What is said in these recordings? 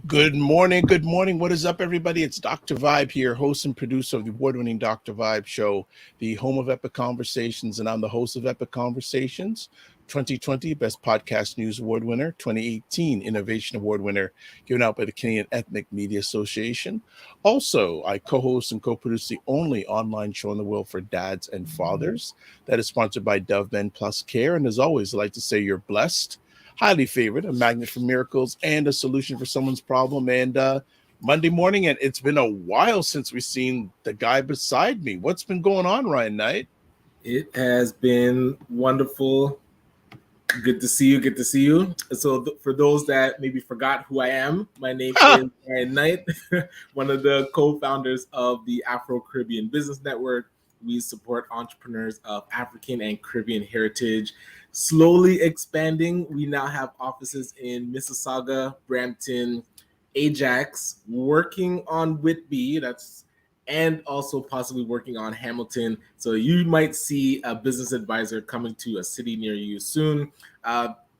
Good morning. Good morning. What is up, everybody? It's Dr. Vibe here, host and producer of the award-winning Dr. Vibe show, the home of Epic Conversations, and I'm the host of Epic Conversations, 2020 Best Podcast News Award winner, 2018 Innovation Award winner, given out by the Canadian Ethnic Media Association. Also, I co-host and co-produce the only online show in the world for dads and fathers that is sponsored by Dove Men Plus Care. And as always, I'd like to say you're blessed, highly favored, a magnet for miracles, and a solution for someone's problem. And Monday morning, and it's been a while since we've seen the guy beside me. What's been going on, Ryan Knight? It has been wonderful. Good to see you. Good to see you. So for those that maybe forgot who I am, my name is Ryan Knight, one of the co-founders of the Afro-Caribbean Business Network. We support entrepreneurs of African and Caribbean heritage. Slowly expanding. We now have offices in Mississauga, Brampton, Ajax, working on Whitby, and also possibly working on Hamilton. So you might see a business advisor coming to a city near you soon.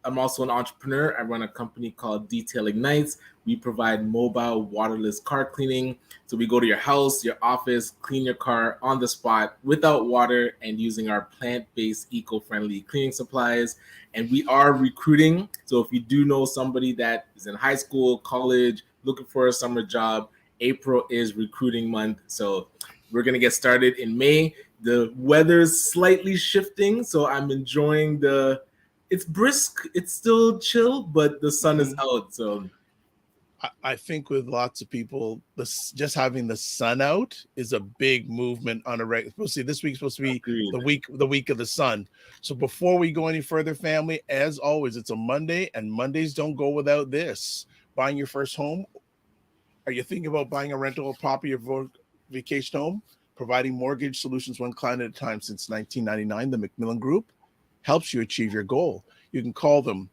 I'm also an entrepreneur. I run a company called Detail Ignites. We provide mobile waterless car cleaning. So we go to your house, your office, clean your car on the spot without water and using our plant-based eco-friendly cleaning supplies. And we are recruiting. So if you do know somebody that is in high school, college, looking for a summer job, April is recruiting month. So we're going to get started in May. The weather's slightly shifting, so I'm enjoying it's brisk, it's still chill, but the sun is out. So I think with lots of people, just having the sun out is a big movement on a regular. Especially this week's supposed to be the week of the sun. So before we go any further, family, as always, it's a Monday, and Mondays don't go without this. Buying your first home. Are you thinking about buying a rental or property or vacation home? Providing mortgage solutions one client at a time since 1999, the Macmillan Group helps you achieve your goal. You can call them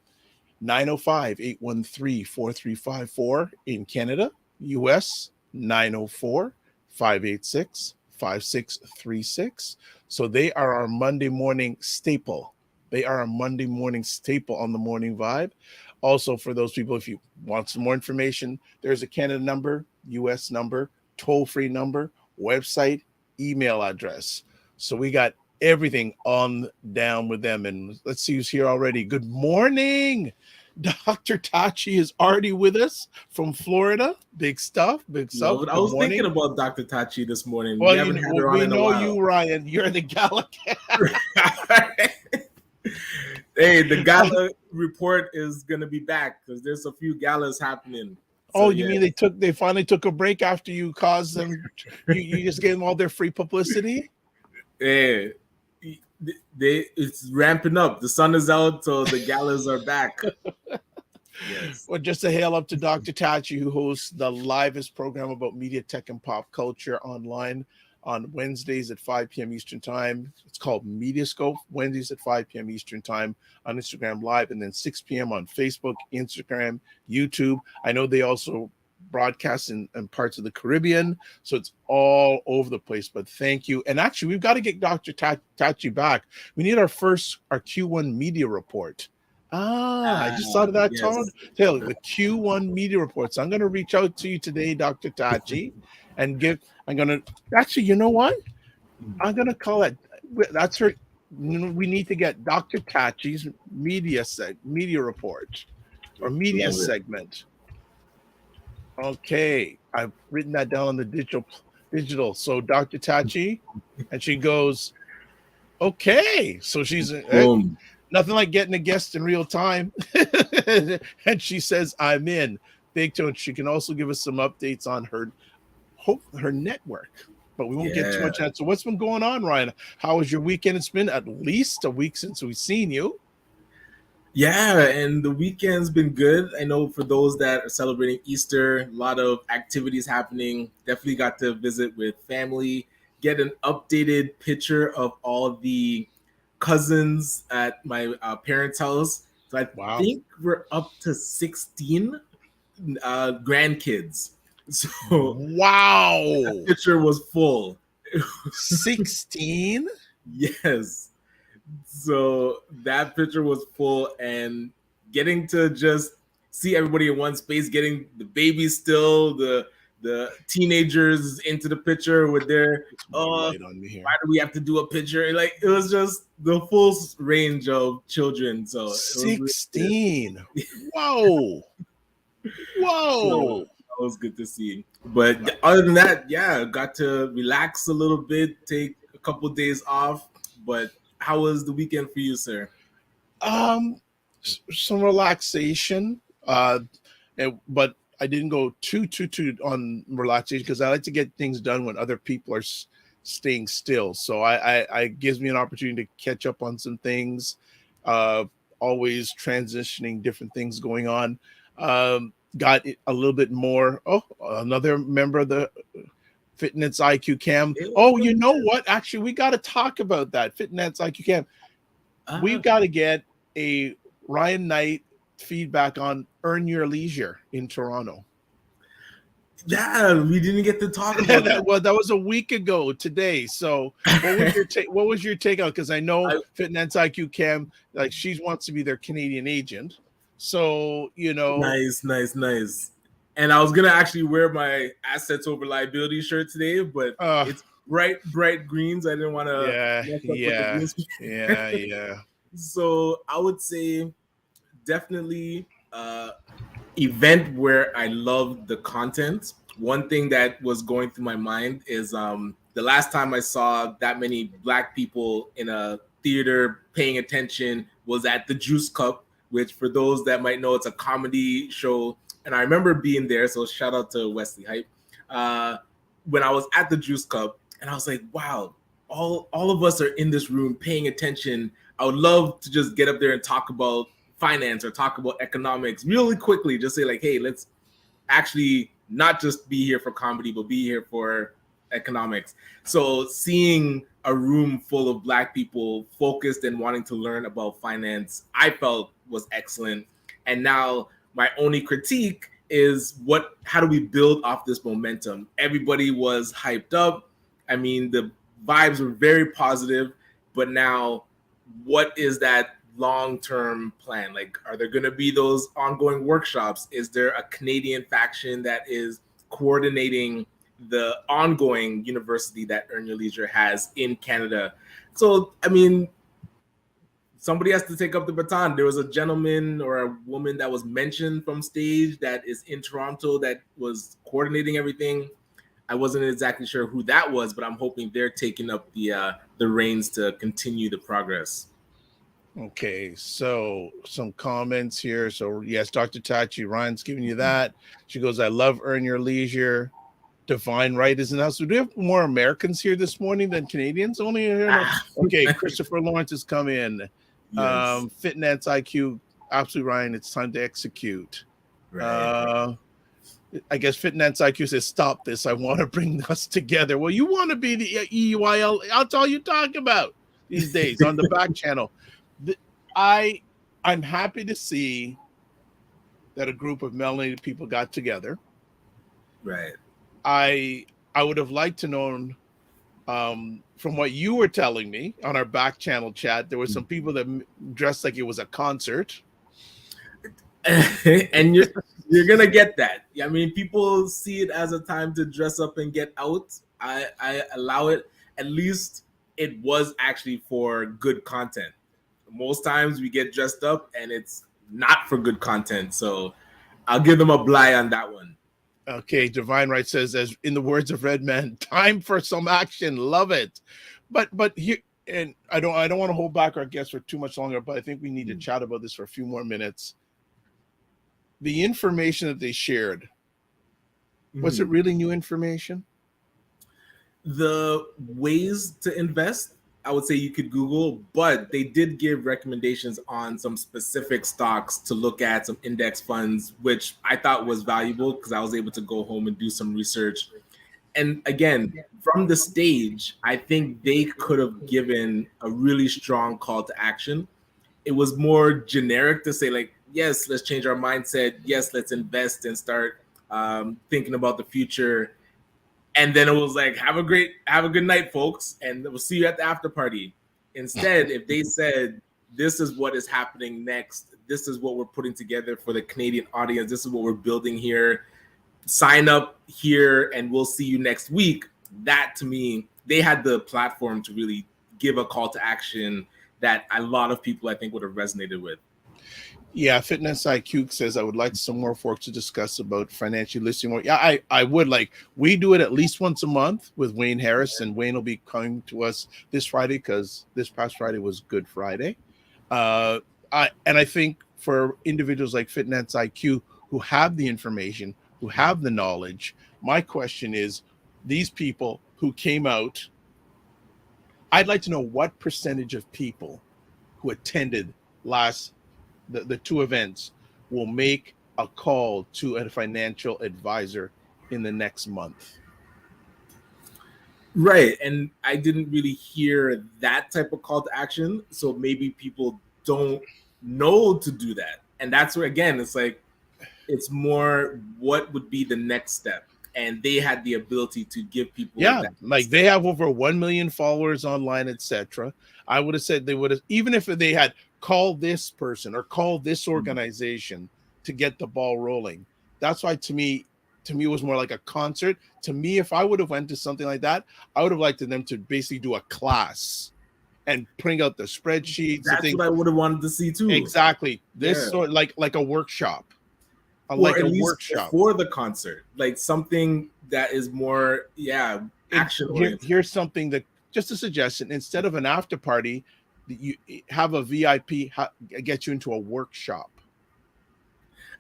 905-813-4354 in Canada, US 904-586-5636. So they are our Monday morning staple. They are a Monday morning staple on the Morning Vibe. Also, for those people, if you want some more information, there's a Canada number, US number, toll-free number, website, email address. So we got everything on down with them. And let's see who's here already. Good morning. Dr. Tachi is already with us from Florida. Big stuff. Big stuff. I was thinking about Dr. Tachi this morning. Well, we know you, Ryan. You're the gala. Hey, the gala report is going to be back because there's a few galas happening. So, you mean they finally took a break after you caused them? you just gave them all their free publicity? Yeah. It's ramping up. The sun is out, so the galas are back. Yes. Well, just a hail up to Dr. Tachi, who hosts the livest program about media, tech, and pop culture online on Wednesdays at 5 p.m. Eastern Time. It's called Mediascope, Wednesdays at 5 p.m. Eastern Time on Instagram Live, and then 6 p.m. on Facebook, Instagram, YouTube. I know they also broadcast in parts of the Caribbean, so it's all over the place, but thank you. And actually, we've got to get Dr. Tachi back. We need our Q1 media report. I just thought of that, yes. Taylor, the Q1 media report. So I'm going to reach out to you today, Dr. Tachi, and you know what? I'm going to call it, that's her. We need to get Dr. Tachi's media report or media segment. Okay, I've written that down on the digital. So Dr. Tachi, and she goes, okay. So she's nothing like getting a guest in real time. And she says, I'm in. Big tone. She can also give us some updates on her network, but we won't get too much out. So what's been going on, Ryan? How was your weekend? It's been at least a week since we've seen you. Yeah, and the weekend's been good. I know for those that are celebrating Easter, a lot of activities happening. Definitely got to visit with family, get an updated picture of all the cousins at my parents' house. So I Wow. think we're up to 16 grandkids. So that Wow. picture was full. 16? Yes. So that picture was full, and getting to just see everybody in one space, getting the babies still, the teenagers into the picture with their More why light on me here. do we have to do a picture? Like it was just the full range of children. So it was really good. 16. Whoa. So Whoa. that was good to see. But Uh, other than that, yeah, got to relax a little bit, take a couple of days off. But how was the weekend for you, sir? some relaxation. But I didn't go too on relaxation because I like to get things done when other people are staying still. So I gives me an opportunity to catch up on some things. Uh, always transitioning, different things going on. Got a little bit more. Oh, another member of the Fitness IQ Cam. Oh, you know what? Actually, we got to talk about that Fitness IQ Cam. Uh, We've got to get a Ryan Knight feedback on Earn Your Leisure in Toronto. yeah, we didn't get to talk about that. That was a week ago today. So what was your take? What was your take out? Because I know I, Fitness IQ Cam, like she wants to be their Canadian agent. So nice. And I was gonna actually wear my assets over liability shirt today, but uh it's bright greens. I didn't want to yeah, mess up with the yeah, green screen. yeah. So I would say definitely event where I love the content. One thing that was going through my mind is the last time I saw that many black people in a theater paying attention was at the Juice Cup, which for those that might know, it's a comedy show. And I remember being there, so shout out to Wesley Hype. Uh, when I was at the Juice Cup, and I was like, wow, all of us are in this room paying attention. I would love to just get up there and talk about finance or talk about economics really quickly. Just say like, hey, let's actually not just be here for comedy, but be here for economics. So seeing a room full of black people focused and wanting to learn about finance, I felt was excellent. And now my only critique is how do we build off this momentum? Everybody was hyped up. I mean, the vibes were very positive, but now what is that long-term plan? Like, are there going to be those ongoing workshops? Is there a Canadian faction that is coordinating the ongoing university that Earn Your Leisure has in Canada? So, I mean, somebody has to take up the baton. There was a gentleman or a woman that was mentioned from stage that is in Toronto that was coordinating everything. I wasn't exactly sure who that was, but I'm hoping they're taking up the reins to continue the progress. Okay, so some comments here. So yes, Dr. Tachi, Ryan's giving you that. She goes, I love Earn Your Leisure. Divine Right is in the house. So do we have more Americans here this morning than Canadians? Only here. No. Okay, Christopher Lawrence has come in. Yes. Fitness IQ, absolutely Ryan. It's time to execute. Right. I guess Fitness IQ says, "Stop this! I want to bring us together." Well, you want to be the EUIL? That's all you talk about these days on the back channel. I'm happy to see that a group of melanated people got together. Right. I would have liked to known from what you were telling me on our back channel chat, there were some people that dressed like it was a concert. And you're gonna get that. I mean, people see it as a time to dress up and get out. I allow it. At least it was actually for good content. Most times we get dressed up and it's not for good content. So I'll give them a bly on that one. Okay, Divine Right says, as in the words of Redman, time for some action. Love it. But here, and I don't want to hold back our guests for too much longer, but I think we need to chat about this for a few more minutes. The information that they shared, was it really new information? The ways to invest, I would say you could Google, but they did give recommendations on some specific stocks to look at, some index funds, which I thought was valuable because I was able to go home and do some research. And again, from the stage, I think they could have given a really strong call to action. It was more generic to say, like, yes, let's change our mindset. Yes, let's invest and start thinking about the future. And then it was like, have a good night, folks, and we'll see you at the after party. Instead, if they said, this is what is happening next, this is what we're putting together for the Canadian audience, this is what we're building here, sign up here and we'll see you next week. That, to me, they had the platform to really give a call to action that a lot of people, I think, would have resonated with. Yeah, Fitness IQ says I would like some more folks to discuss about financially listing more. Yeah, I would like. We do it at least once a month with Wayne Harris, and Wayne will be coming to us this Friday because this past Friday was Good Friday. I think for individuals like Fitness IQ who have the information, who have the knowledge, my question is, these people who came out, I'd like to know what percentage of people who attended the two events will make a call to a financial advisor in the next month. Right. And I didn't really hear that type of call to action. So maybe people don't know to do that. And that's where, again, it's like, it's more what would be the next step. And they had the ability to give people. Yeah, like they have over 1 million followers online, etc. I would have said they would have, even if they had called this person or called this organization to get the ball rolling. That's why to me it was more like a concert. To me, if I would have went to something like that, I would have liked them to basically do a class and bring out the spreadsheets. That's what I would have wanted to see too. Exactly. This sort like a workshop. Like a workshop for the concert, like something that is more, action oriented. Here's something that, just a suggestion: instead of an after party, you have a VIP get you into a workshop.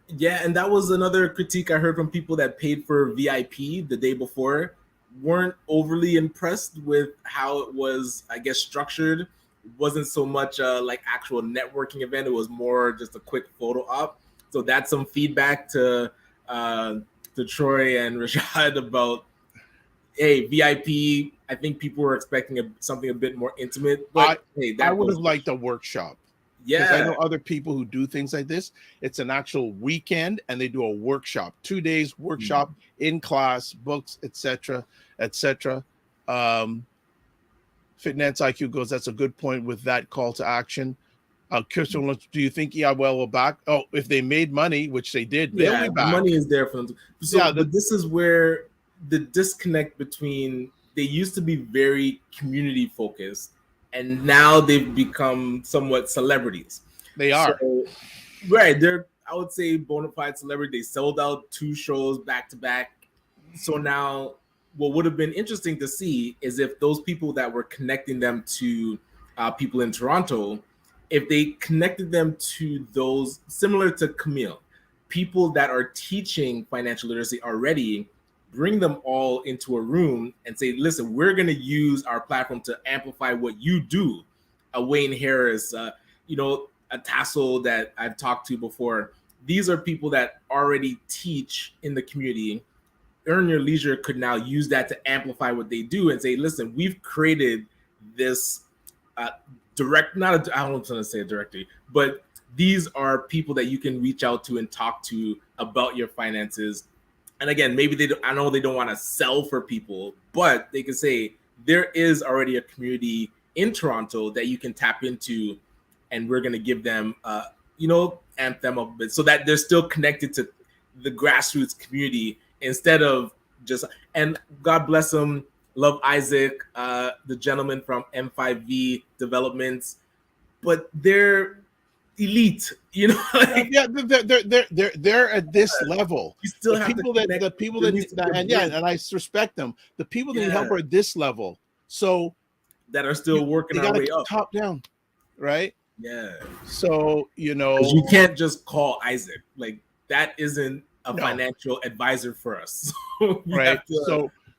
Yeah, and that was another critique I heard from people that paid for VIP the day before, weren't overly impressed with how it was, I guess, structured. It wasn't so much like actual networking event. It was more just a quick photo op. So that's some feedback to Troy and Rashad about, hey, VIP. I think people were expecting something a bit more intimate. But I would have liked a workshop. Yeah, I know other people who do things like this. It's an actual weekend, and they do a workshop, 2 days workshop in class, books, etc., etc. Fitness IQ goes, that's a good point with that call to action. Kirsten, do you think EIL will back? Oh, if they made money, which they did, they'll be back. Money is there for them. But this is where the disconnect between, they used to be very community focused, and now they've become somewhat celebrities. They are. So, right. They're, I would say, bona fide celebrity. They sold out 2 shows back to back. So now what would have been interesting to see is if those people that were connecting them to people in Toronto, if they connected them to those, similar to Camille, people that are teaching financial literacy already, bring them all into a room and say, listen, we're going to use our platform to amplify what you do. A Wayne Harris, a Tassel that I've talked to before. These are people that already teach in the community. Earn Your Leisure could now use that to amplify what they do and say, listen, we've created this I don't want to say it directly, but these are people that you can reach out to and talk to about your finances. And again, maybe I know they don't want to sell for people, but they can say there is already a community in Toronto that you can tap into, and we're going to give them, amp them up a bit so that they're still connected to the grassroots community instead of just, and God bless them. Love Isaac, the gentleman from M5V Developments, but they're elite, they're at this level. You still have the people that and I respect them. The people that need help are at this level, so that are still working our way up, top down, right? Yeah. So you can't just call Isaac, like that isn't a financial advisor for us. Right.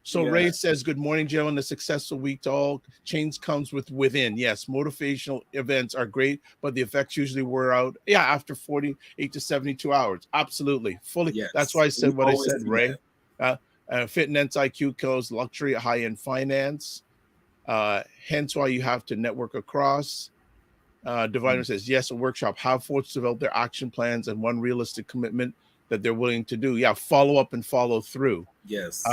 So Yeah. Ray says, good morning, gentlemen. A successful week to all. Change comes within. Yes, motivational events are great, but the effects usually wear out. Yeah, after 48 to 72 hours. Absolutely. Fully. Yes. That's why I said We what I always said, see Ray. Fitness IQ kills luxury, high-end finance. Hence why you have to network across. Diviner says, yes, a workshop. Have folks develop their action plans and one realistic commitment that they're willing to do. Yeah, follow up and follow through. Yes.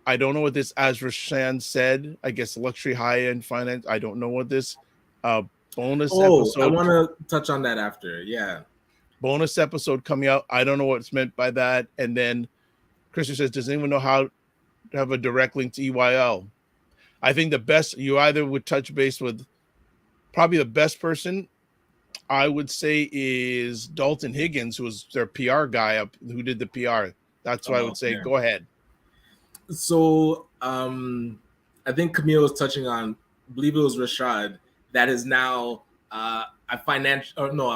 I don't know what this, as Rashan said, I guess luxury high-end finance. I don't know what this bonus episode. I want to touch on that after. Yeah. Bonus episode coming out. I don't know what's meant by that. And then Christian says, does anyone know how to have a direct link to EYL? I think the best, you either would touch base with, probably the best person I would say is Dalton Higgins, who was their PR guy who did the PR. That's what I would say. Go ahead. So I think Camille was touching on, I believe it was Rashad, that is now a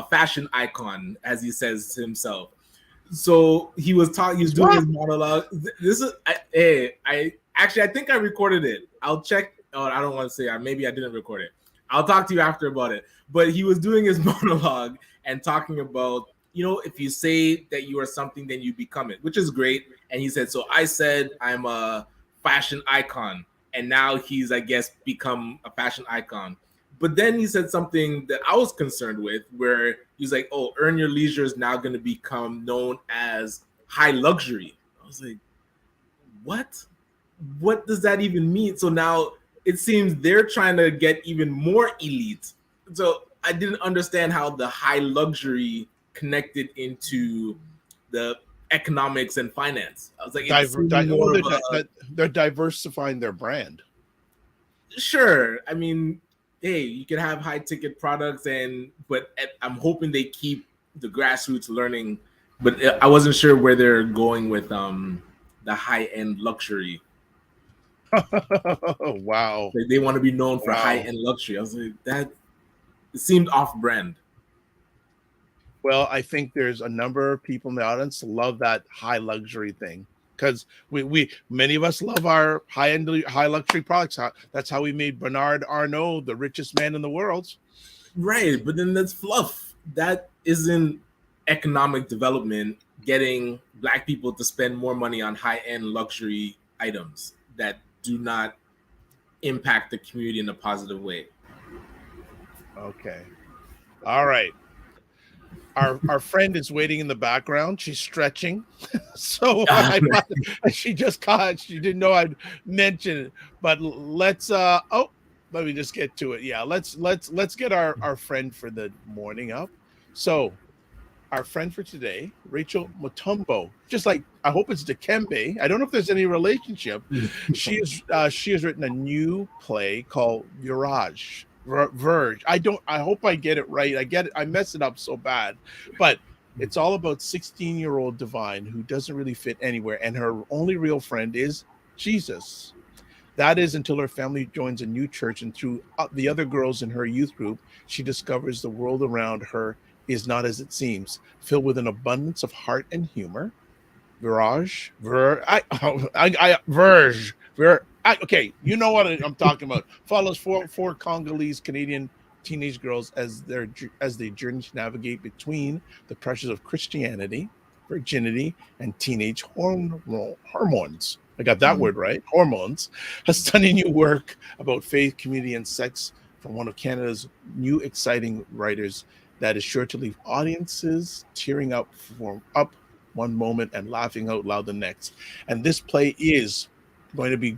fashion icon, as he says himself. So he was talking, he was doing his monologue. This is, I think I recorded it. I'll check. Oh, I don't want to say, maybe I didn't record it. I'll talk to you after about it. But he was doing his monologue and talking about, if you say that you are something, then you become it, which is great. And he said, so I said I'm a fashion icon. And now he's, I guess, become a fashion icon. But then he said something that I was concerned with, where he's like, oh, Earn Your Leisure is now going to become known as high luxury. I was like, what? What does that even mean? So now it seems they're trying to get even more elite. So I didn't understand how the high luxury connected into the economics and finance. I was like, they're diversifying their brand. Sure. I mean, hey, you can have high ticket products, but I'm hoping they keep the grassroots learning. But I wasn't sure where they're going with the high end luxury. Wow. Like they want to be known for high end luxury. I was like, that it seemed off brand. Well, I think there's a number of people in the audience love that high luxury thing, because we many of us love our high luxury products. That's how we made Bernard Arnault the richest man in the world. Right, but then that's fluff. That isn't economic development, getting Black people to spend more money on high-end luxury items that do not impact the community in a positive way. Okay. All right. Our friend is waiting in the background. She's stretching. So she didn't know I'd mention it. But let's let me just get to it. Yeah, let's get our friend for the morning up. So our friend for today, Rachel Mutombo, just like, I hope it's Dikembe. I don't know if there's any relationship. She has written a new play called Vierge. Vierge. I hope I get it right. I mess it up so bad. But it's all about 16-year-old Divine who doesn't really fit anywhere, and her only real friend is Jesus. That is until her family joins a new church, and through the other girls in her youth group, she discovers the world around her is not as it seems, filled with an abundance of heart and humor. Vierge. Okay, you know what I'm talking about. Follows four Congolese Canadian teenage girls as they journey to navigate between the pressures of Christianity, virginity, and teenage hormones. I got that word right. Hormones. A stunning new work about faith, community, and sex from one of Canada's new exciting writers that is sure to leave audiences tearing up one moment and laughing out loud the next. And this play is going to be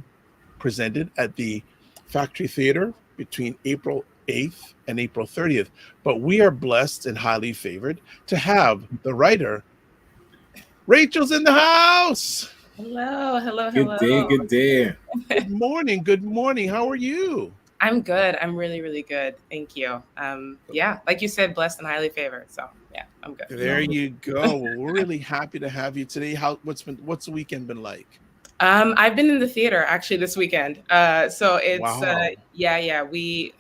presented at the Factory Theater between April 8th and April 30th. But we are blessed and highly favored to have the writer, Rachel's in the house. Hello. Good day. Good morning. How are you? I'm good. I'm really, really good. Thank you. Yeah, like you said, blessed and highly favored. So yeah, I'm good. There you go. Well, we're really happy to have you today. What's the weekend been like? I've been in the theater actually this weekend. So it's wow. We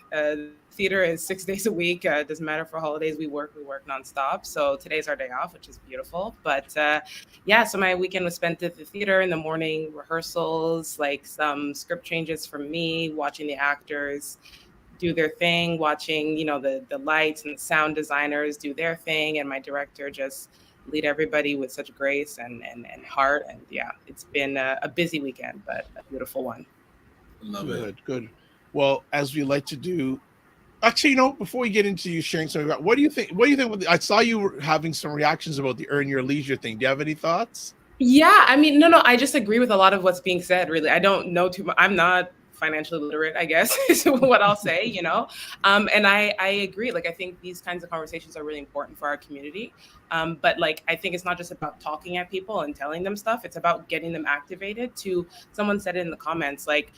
theater is 6 days a week. It doesn't matter for holidays. We work nonstop. So today's our day off, which is beautiful. But so my weekend was spent at the theater. In the morning, rehearsals, like some script changes from me, watching the actors do their thing, watching, the lights and the sound designers do their thing, and my director just lead everybody with such grace and heart. And yeah, it's been a busy weekend, but a beautiful one. Love it. Good. Well, as we like to do, actually, before we get into you sharing something about, what do you think? I saw you were having some reactions about the Earn Your Leisure thing. Do you have any thoughts? Yeah, I mean, no, I just agree with a lot of what's being said, really. I don't know too much. I'm not financially literate, I guess, is what I'll say, and I agree. Like, I think these kinds of conversations are really important for our community. But like, I think it's not just about talking at people and telling them stuff. It's about getting them activated. Someone said it in the comments, like,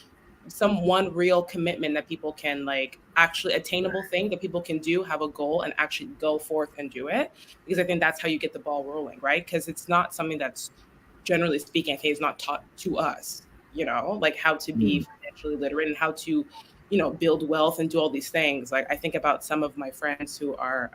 one real commitment that people can, like, actually attainable thing that people can do, have a goal and actually go forth and do it. Because I think that's how you get the ball rolling, right? Because it's not something that's, generally speaking, I think is not taught to us, like how to be financially literate and how to, build wealth and do all these things. Like, I think about some of my friends who are,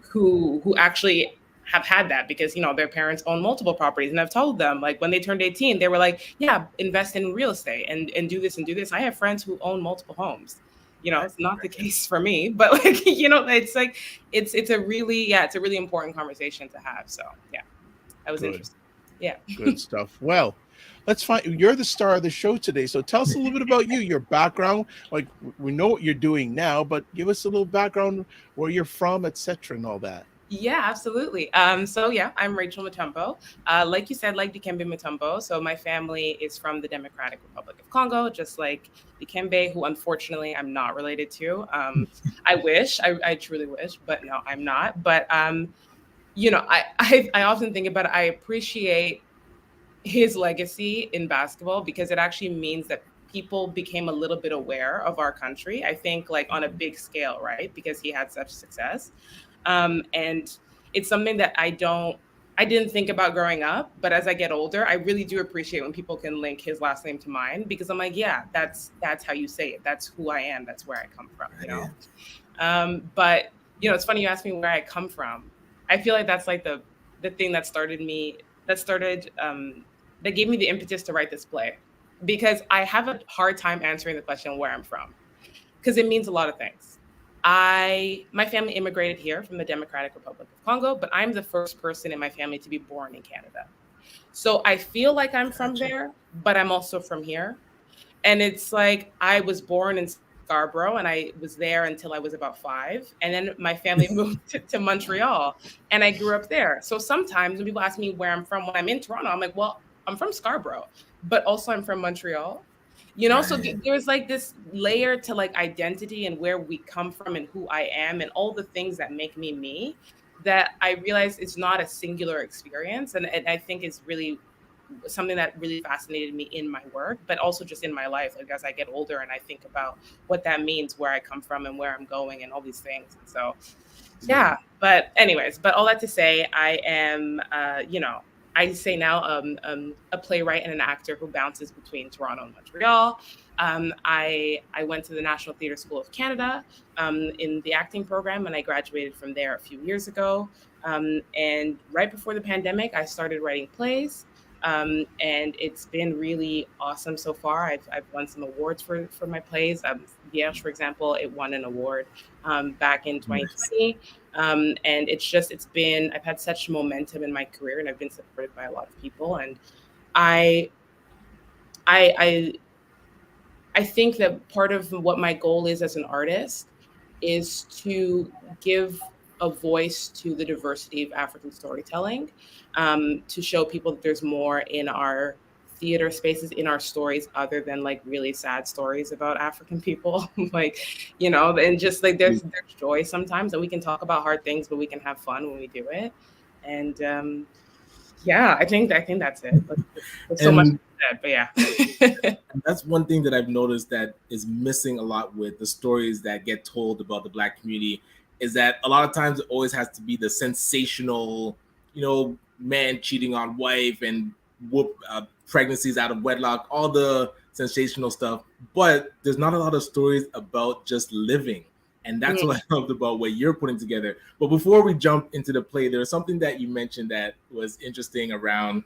who actually have had that because, their parents own multiple properties, and I've told them, like, when they turned 18, they were like, yeah, invest in real estate and do this and do this. I have friends who own multiple homes. It's not the case for me, but like, it's like, it's a really important conversation to have. So yeah, I was interested. Yeah. Good stuff. Well, let's find, you're the star of the show today. So tell us a little bit about you, your background. Like, we know what you're doing now, but give us a little background, where you're from, etc. and all that. Yeah, absolutely. So yeah, I'm Rachel Mutombo. Like you said, like Dikembe Mutombo. So my family is from the Democratic Republic of Congo, just like Dikembe, who unfortunately I'm not related to. I wish, I truly wish, but no, I'm not. But I often think about it. I appreciate his legacy in basketball because it actually means that people became a little bit aware of our country. I think, like, on a big scale, right? Because he had such success. And it's something that I didn't think about growing up, but as I get older, I really do appreciate when people can link his last name to mine, because I'm like, yeah, that's how you say it. That's who I am. That's where I come from, But, it's funny you asked me where I come from. I feel like that's like the thing that that gave me the impetus to write this play, because I have a hard time answering the question where I'm from, because it means a lot of things. My family immigrated here from the Democratic Republic of Congo, but I'm the first person in my family to be born in Canada. So I feel like I'm from there, but I'm also from here. And it's like, I was born in Scarborough and I was there until I was about 5. And then my family moved to Montreal and I grew up there. So sometimes when people ask me where I'm from when I'm in Toronto, I'm like, well, I'm from Scarborough, but also I'm from Montreal. So there's like this layer to, like, identity and where we come from and who I am and all the things that make me me, that I realize it's not a singular experience. And I think it's really something that really fascinated me in my work, but also just in my life. Like, as I get older and I think about what that means, where I come from and where I'm going and all these things. And so, yeah, but anyways, but all that to say, I am, I say now a playwright and an actor who bounces between Toronto and Montreal. I went to the National Theatre School of Canada in the acting program, and I graduated from there a few years ago. And right before the pandemic, I started writing plays. And it's been really awesome so far. I've won some awards for my plays. Vierge, for example, it won an award back in 2020. And I've had such momentum in my career, and I've been supported by a lot of people. And I think that part of what my goal is as an artist is to give a voice to the diversity of African storytelling, to show people that there's more in our theater spaces, in our stories, other than, like, really sad stories about African people. Like, and just, like, there's joy sometimes, and we can talk about hard things, but we can have fun when we do it. And I think that's it. Like, there's so much said, but yeah. That's one thing that I've noticed that is missing a lot with the stories that get told about the Black community, is that a lot of times it always has to be the sensational, man cheating on wife and pregnancies out of wedlock, all the sensational stuff. But there's not a lot of stories about just living. And that's what I loved about what you're putting together. But before we jump into the play, there's something that you mentioned that was interesting around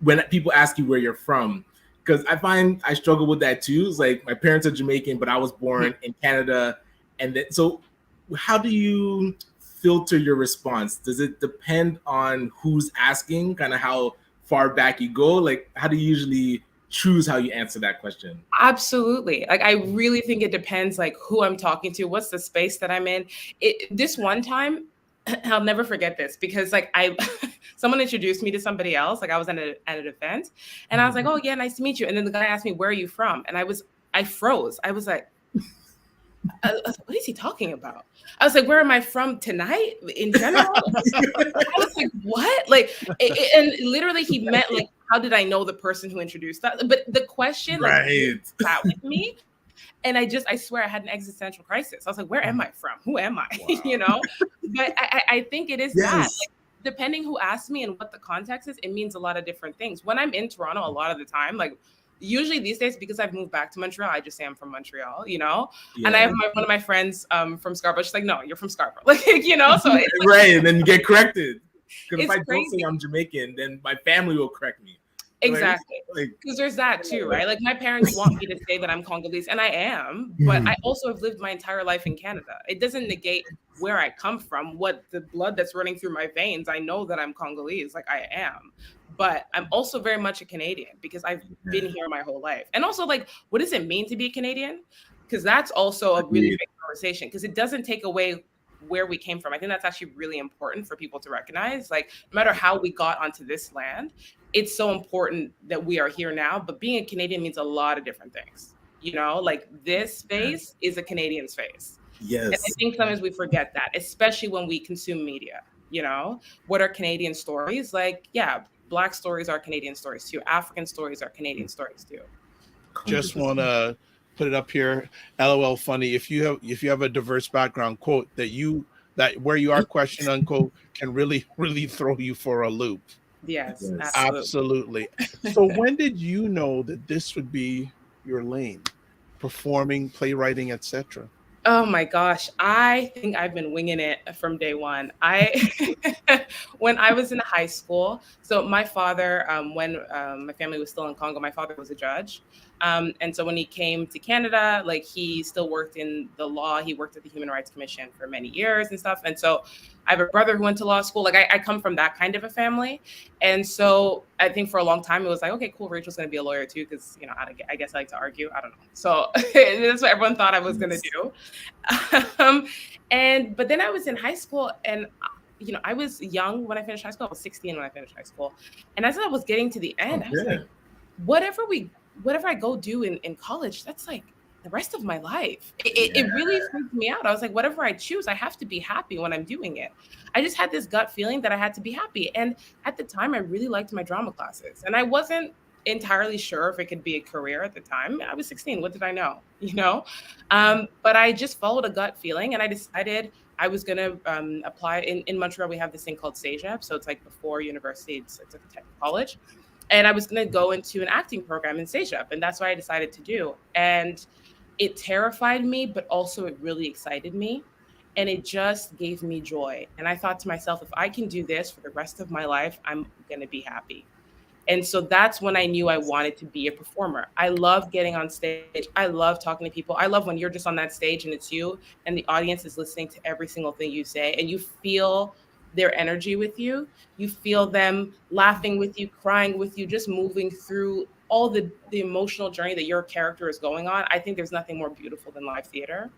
when people ask you where you're from. Because I find I struggle with that too. It's like my parents are Jamaican, but I was born in Canada. And then, so how do you filter your response? Does it depend on who's asking, kind of how far back you go? Like, how do you usually choose how you answer that question? Absolutely. Like, I really think it depends, like, who I'm talking to, what's the space that I'm in. This one time, I'll never forget this, because like someone introduced me to somebody else. Like, I was at an event, and I was like, "Oh yeah, nice to meet you." And then the guy asked me, "Where are you from?" And I froze. I was like, what is he talking about? I was like, where am I from tonight in general? I was like, what? Like, and literally he meant like, how did I know the person who introduced that? But the question like sat with me. And I swear I had an existential crisis. I was like, where am I from? Who am I? Wow. You know? But I think it is that. Like, depending who asks me and what the context is, it means a lot of different things. When I'm in Toronto, a lot of the time, like, usually these days, because I've moved back to Montreal, I just say I'm from Montreal, you know? Yeah. And I have one of my friends from Scarborough. She's like, no, you're from Scarborough. Like, you know? So it's like, right, and then you get corrected. Because if I don't say I'm Jamaican, then my family will correct me. Exactly. Because there's that too, right? Like, my parents want me to say that I'm Congolese, and I am, but I also have lived my entire life in Canada. It doesn't negate where I come from, what the blood that's running through my veins. I know that I'm Congolese, like I am. But I'm also very much a Canadian because I've been here my whole life. And also, like, what does it mean to be a Canadian? Because that's also a really big conversation, because it doesn't take away where we came from. I think that's actually really important for people to recognize. Like, no matter how we got onto this land, it's so important that we are here now. But being a Canadian means a lot of different things. You know, like, this space is a Canadian space. Yes. And I think sometimes we forget that, especially when we consume media. You know, what are Canadian stories? Like, yeah, Black stories are Canadian stories too. African stories are Canadian stories too. Just want to put it up here. LOL funny. If you have a diverse background, quote, that where you are, question unquote, can really throw you for a loop. Yes, absolutely. So when did you know that this would be your lane? Performing, playwriting, etc. Oh my gosh, I think I've been winging it from day one. When I was in high school, so my father, when my family was still in Congo, my father was a judge. And so when he came to Canada, like, he still worked in the law. He worked at the Human Rights Commission for many years and stuff. And so I have a brother who went to law school. Like, I come from that kind of a family. And so I think for a long time, it was like, okay, cool, Rachel's going to be a lawyer too, because, you know, I guess I like to argue. I don't know. So that's what everyone thought I was going to do. But then I was in high school, and, you know, I was young when I finished high school. I was 16 when I finished high school. And as I was getting to the end, I was like, whatever I go do in college, that's like the rest of my life. It really freaked me out. I was like, whatever I choose, I have to be happy when I'm doing it. I just had this gut feeling that I had to be happy. And at the time, I really liked my drama classes. And I wasn't entirely sure if it could be a career at the time. I was 16. What did I know? You know? But I just followed a gut feeling, and I decided I was going to apply. In Montreal, we have this thing called CEGEP. So it's like before university, it's like a technical college. And I was going to go into an acting program in CEGEP. And that's what I decided to do. And it terrified me, but also it really excited me. And it just gave me joy. And I thought to myself, if I can do this for the rest of my life, I'm going to be happy. And so that's when I knew I wanted to be a performer. I love getting on stage. I love talking to people. I love when you're just on that stage and it's you and the audience is listening to every single thing you say, and you feel their energy with you. You feel them laughing with you, crying with you, just moving through all the emotional journey that your character is going on. I think there's nothing more beautiful than live theater,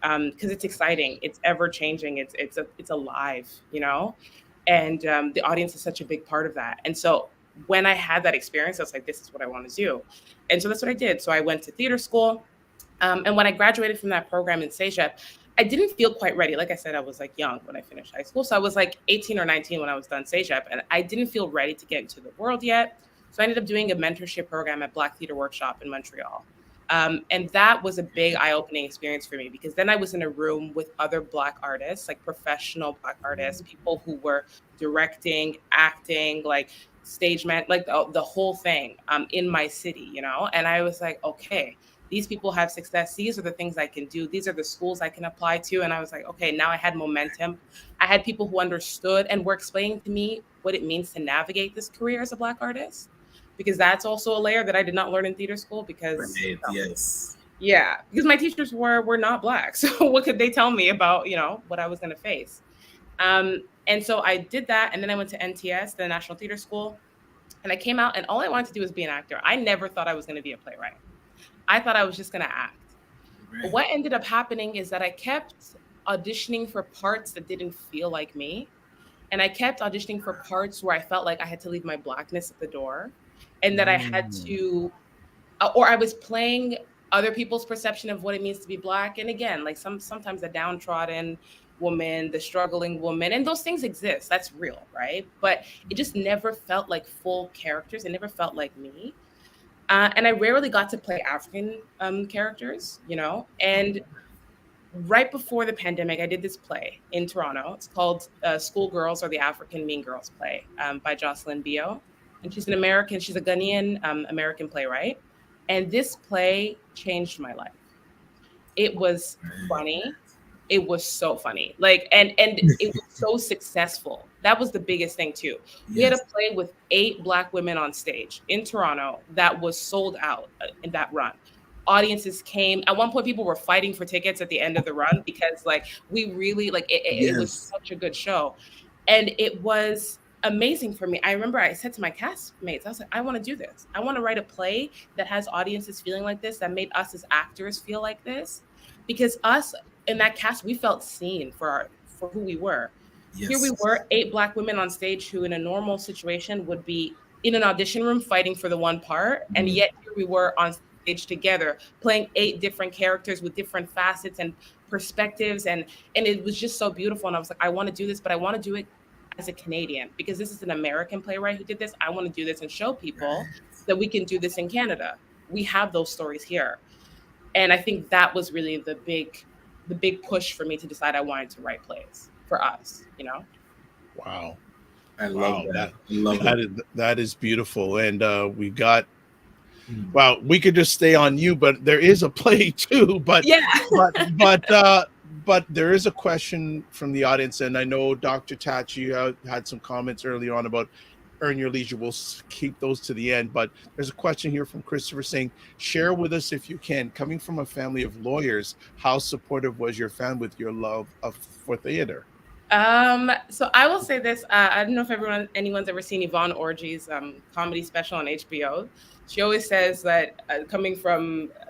because it's exciting. It's ever changing. It's alive, you know, and the audience is such a big part of that. And so when I had that experience, I was like, this is what I want to do. And so that's what I did. So I went to theater school. And when I graduated from that program in CEGEP, I didn't feel quite ready. Like I said, I was like young when I finished high school. So I was like 18 or 19 when I was done CEGEP, and I didn't feel ready to get into the world yet. So I ended up doing a mentorship program at Black Theater Workshop in Montreal. And that was a big eye-opening experience for me, because then I was in a room with other Black artists, like professional Black artists, people who were directing, acting, like stage man, like the whole thing in my city, you know? And I was like, okay, these people have success. These are the things I can do. These are the schools I can apply to. And I was like, okay, now I had momentum. I had people who understood and were explaining to me what it means to navigate this career as a Black artist, because that's also a layer that I did not learn in theater school, because Yes. yeah, because my teachers were not Black. So what could they tell me about, you know, what I was going to face? And so I did that. And then I went to NTS, the National Theater School, and I came out and all I wanted to do was be an actor. I never thought I was going to be a playwright. I thought I was just going to act. Right. What ended up happening is that I kept auditioning for parts that didn't feel like me. And I kept auditioning for parts where I felt like I had to leave my Blackness at the door, and that I had to, or I was playing other people's perception of what it means to be Black. And again, like sometimes the downtrodden woman, the struggling woman, and those things exist. That's real, right? But it just never felt like full characters. It never felt like me. And I rarely got to play African characters, you know? And right before the pandemic, I did this play in Toronto. It's called Schoolgirls, or the African Mean Girls play, by Jocelyn Bio. And she's a Ghanaian American playwright. And this play changed my life. It was funny. It was so funny. Like, and it was so successful. That was the biggest thing too. Yes. We had a play with 8 Black women on stage in Toronto that was sold out in that run. Audiences came. At one point, people were fighting for tickets at the end of the run, because like we really like it, it was such a good show. And it was amazing for me. I remember I said to my castmates, I was like, I want to do this. I want to write a play that has audiences feeling like this, that made us as actors feel like this, because us in that cast, we felt seen for who we were. Yes. Here we were, 8 Black women on stage who in a normal situation would be in an audition room fighting for the one part. And yet here we were on stage together playing 8 different characters with different facets and perspectives. And it was just so beautiful. And I was like, I want to do this, but I want to do it as a Canadian, because this is an American playwright who did this. I want to do this and show people that we can do this in Canada. We have those stories here. And I think that was really the big push for me to decide I wanted to write plays for us, you know? Wow. I love that. That is beautiful. And we've got, well, we could just stay on you, but there is a play too, but but there is a question from the audience, and I know Dr. Tatch, you had some comments earlier on about Earn Your Leisure. We'll keep those to the end, but there's a question here from Christopher saying, share with us if you can, coming from a family of lawyers, how supportive was your family with your love for theater? So I will say this, I don't know if anyone's ever seen Yvonne Orji's comedy special on HBO. She always says that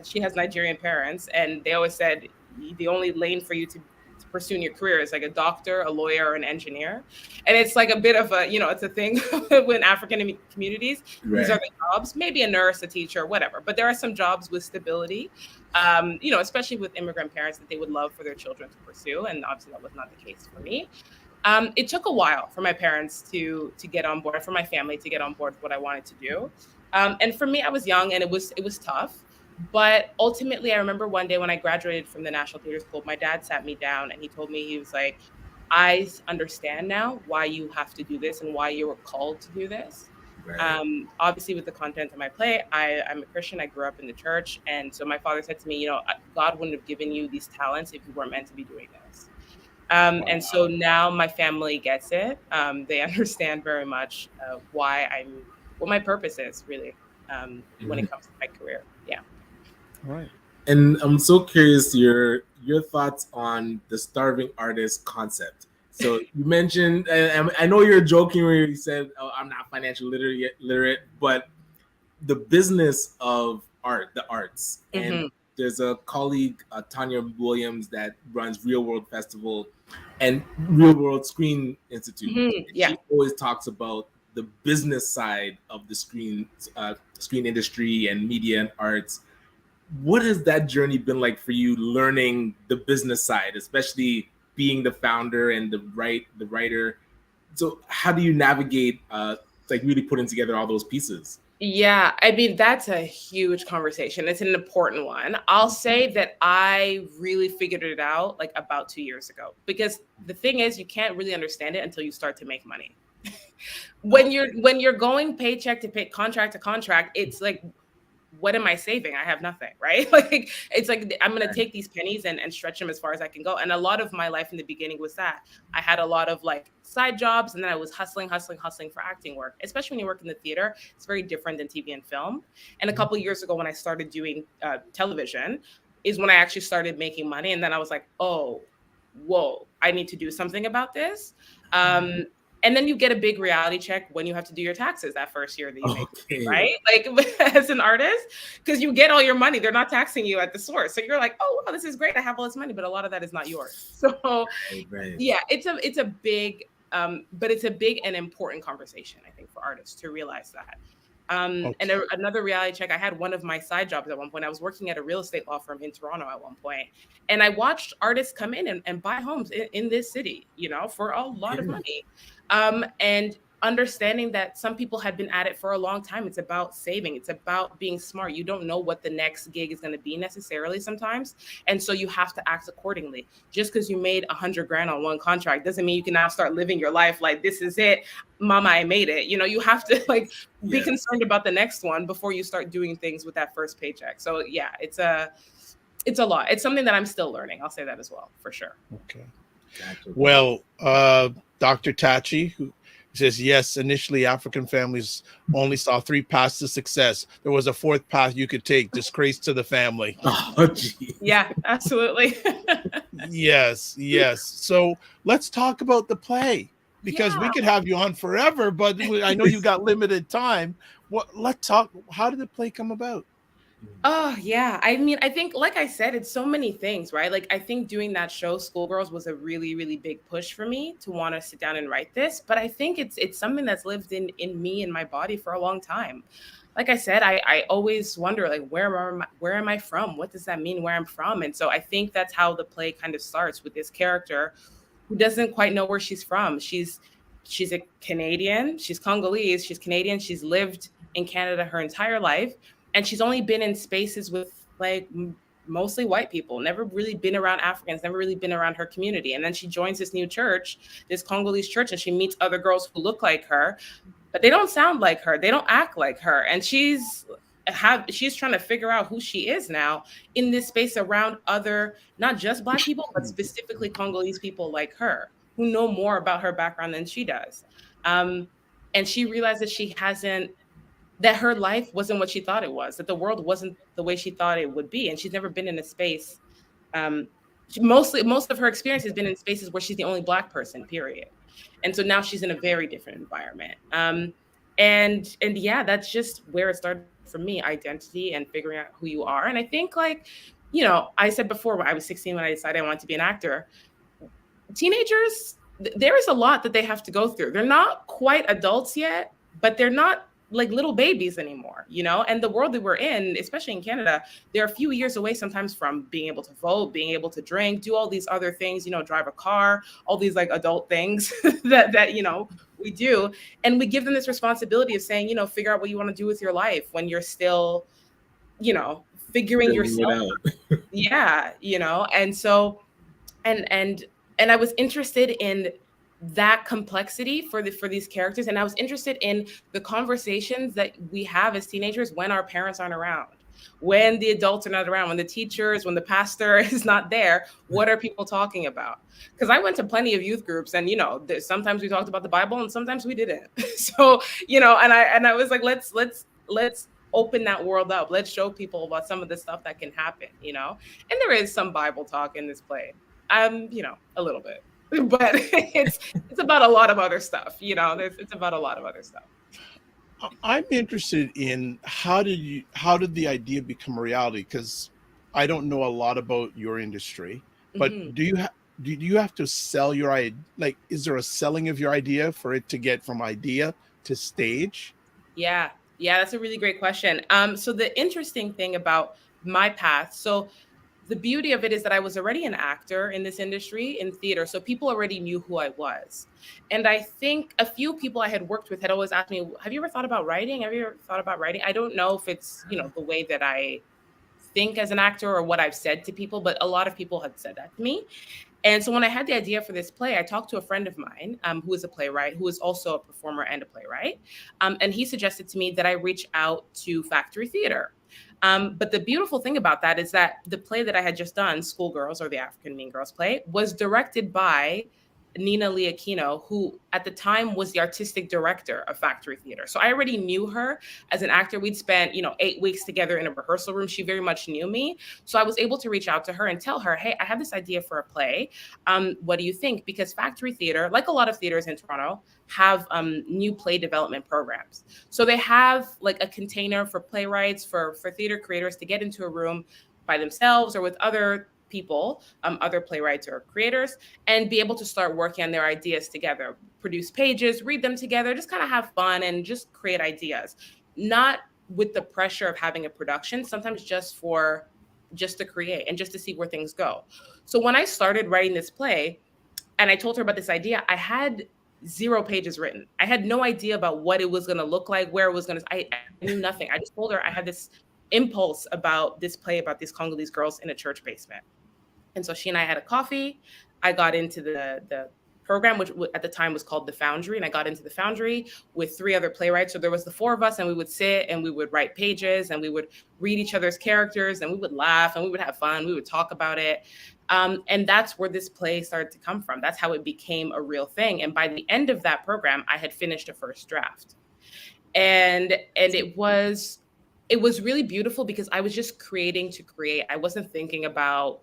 she has Nigerian parents, and they always said the only lane for you to pursue in your career is like a doctor, a lawyer, or an engineer. And it's like a bit of a, it's a thing with African communities. Right. These are the jobs, maybe a nurse, a teacher, whatever. But there are some jobs with stability, especially with immigrant parents, that they would love for their children to pursue. And obviously that was not the case for me. It took a while for my parents to get on board, for my family to get on board with what I wanted to do. And for me, I was young and it was tough. But ultimately, I remember one day when I graduated from the National Theater School, my dad sat me down and he told me, he was like, I understand now why you have to do this and why you were called to do this. Right. Obviously, with the content of my play, I'm a Christian. I grew up in the church. And so my father said to me, God wouldn't have given you these talents if you weren't meant to be doing this. Wow. And so now my family gets it. They understand very much what my purpose is, really, when it comes to my career. Yeah. All right. And I'm so curious your thoughts on the starving artist concept. So you mentioned, and I know you're joking where you said, I'm not financially literate, but the business of art, the arts. Mm-hmm. And there's a colleague, Tanya Williams, that runs Real World Festival and Real World Screen Institute. Mm-hmm. Yeah. She always talks about the business side of the screen industry and media and arts. What has that journey been like for you, learning the business side, especially being the founder and the writer? So how do you navigate really putting together all those pieces? Yeah, I mean, that's a huge conversation. It's an important one. I'll say that I really figured it out like about 2 years ago, because the thing is, you can't really understand it until you start to make money. When you're going paycheck to pay, contract to contract, it's like, what am I saving? I have nothing, right? Like, it's like I'm gonna take these pennies and stretch them as far as I can go. And a lot of my life in the beginning was that I had a lot of like side jobs, and then I was hustling for acting work. Especially when you work in the theater, it's very different than TV and film. And a couple of years ago, when I started doing television, is when I actually started making money. And then I was like, oh, whoa, I need to do something about this. And then you get a big reality check when you have to do your taxes that first year that you make, right? Like as an artist, because you get all your money, they're not taxing you at the source. So you're like, oh, wow, this is great. I have all this money, but a lot of that is not yours. So yeah, it's a big, but it's a big and important conversation, I think, for artists to realize that. And another reality check, I had one of my side jobs at one point. I was working at a real estate law firm in Toronto at one point, and I watched artists come in and buy homes in this city, for a lot of money. And understanding that some people had been at it for a long time. It's about saving. It's about being smart. You don't know what the next gig is going to be necessarily sometimes. And so you have to act accordingly. Just because you made $100,000 on one contract doesn't mean you can now start living your life like, this is it, mama, I made it. You have to be concerned about the next one before you start doing things with that first paycheck. So yeah, it's a lot. It's something that I'm still learning. I'll say that as well, for sure. Okay. Well, Dr. Tachi, who says, yes, initially African families only saw 3 paths to success. There was a 4th path you could take, disgrace to the family. Oh, geez. Yeah, absolutely. Yes. So let's talk about the play, because we could have you on forever, but I know you got limited time. Let's talk. How did the play come about? Oh, yeah. I mean, I think, like I said, it's so many things, right? Like, I think doing that show, Schoolgirls, was a really, really big push for me to want to sit down and write this. But I think it's something that's lived in me and my body for a long time. Like I said, I always wonder, like, where am I from? What does that mean, where I'm from? And so I think that's how the play kind of starts, with this character who doesn't quite know where she's from. She's a Canadian. She's Congolese. She's Canadian. She's lived in Canada her entire life. And she's only been in spaces with like mostly white people, never really been around Africans, never really been around her community. And then she joins this new church, this Congolese church, and she meets other girls who look like her, but they don't sound like her. They don't act like her. And she's trying to figure out who she is now in this space around other, not just Black people, but specifically Congolese people like her, who know more about her background than she does. And she realizes that her life wasn't what she thought it was, that the world wasn't the way she thought it would be. And she's never been in a space. Most of her experience has been in spaces where she's the only Black person, period. And so now she's in a very different environment. And yeah, that's just where it started for me, identity and figuring out who you are. And I think, like, I said before, when I was 16, when I decided I wanted to be an actor, teenagers, there is a lot that they have to go through. They're not quite adults yet, but they're not like little babies anymore, and the world that we're in, especially in Canada, they're a few years away sometimes from being able to vote, being able to drink, do all these other things, drive a car, all these like adult things that we do. And we give them this responsibility of saying, figure out what you want to do with your life when you're still, figuring yourself out. Yeah. And so, and I was interested in that complexity for these characters. And I was interested in the conversations that we have as teenagers when our parents aren't around, when the adults are not around, when the teachers, when the pastor is not there. What are people talking about? Because I went to plenty of youth groups, and sometimes we talked about the Bible and sometimes we didn't. So and I was like, let's open that world up. Let's show people about some of the stuff that can happen, and there is some Bible talk in this play, a little bit. But it's about a lot of other stuff, it's about a lot of other stuff. I'm interested in how did the idea become a reality? Because I don't know a lot about your industry, but do you have to sell your idea? Like, is there a selling of your idea for it to get from idea to stage? Yeah, that's a really great question. So the interesting thing about my path, so the beauty of it is that I was already an actor in this industry, in theater. So people already knew who I was. And I think a few people I had worked with had always asked me, have you ever thought about writing? Have you ever thought about writing? I don't know if it's, the way that I think as an actor or what I've said to people, but a lot of people had said that to me. And so when I had the idea for this play, I talked to a friend of mine who is a playwright, who is also a performer and a playwright. And he suggested to me that I reach out to Factory Theater. But the beautiful thing about that is that the play that I had just done, Schoolgirls, or the African Mean Girls play, was directed by Nina Liakino, who at the time was the artistic director of Factory Theater. So I already knew her as an actor. We'd spent, 8 weeks together in a rehearsal room. She very much knew me. So I was able to reach out to her and tell her, hey, I have this idea for a play. What do you think? Because Factory Theater, like a lot of theaters in Toronto, have new play development programs. So they have like a container for playwrights, for theater creators to get into a room by themselves or with other people, other playwrights or creators, and be able to start working on their ideas together, produce pages, read them together, just kind of have fun and just create ideas, not with the pressure of having a production, sometimes just to create and just to see where things go. So when I started writing this play and I told her about this idea, I had 0 pages written. I had no idea about what it was going to look like, where it was going to, I knew nothing. I just told her I had this impulse about this play about these Congolese girls in a church basement. And so she and I had a coffee. I got into the program, which at the time was called The Foundry. And I got into The Foundry with 3 other playwrights. So there was the 4 of us, and we would sit and we would write pages and we would read each other's characters and we would laugh and we would have fun. We would talk about it. And that's where this play started to come from. That's how it became a real thing. And by the end of that program, I had finished a first draft. And it was really beautiful because I was just creating to create. I wasn't thinking about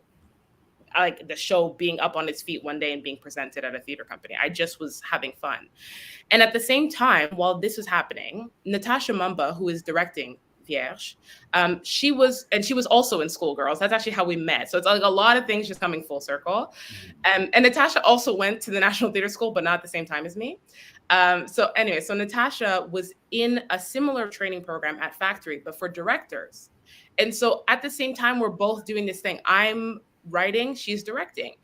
like the show being up on its feet one day and being presented at a theater company. I just was having fun. And at the same time, while this was happening, Natasha Mumba, who is directing Vierge, she was also in Schoolgirls. That's actually how we met. So it's like a lot of things just coming full circle. And Natasha also went to the National Theater School, but not at the same time as me. So Natasha was in a similar training program at Factory, but for directors. And so at the same time, we're both doing this thing. I'm writing, she's directing.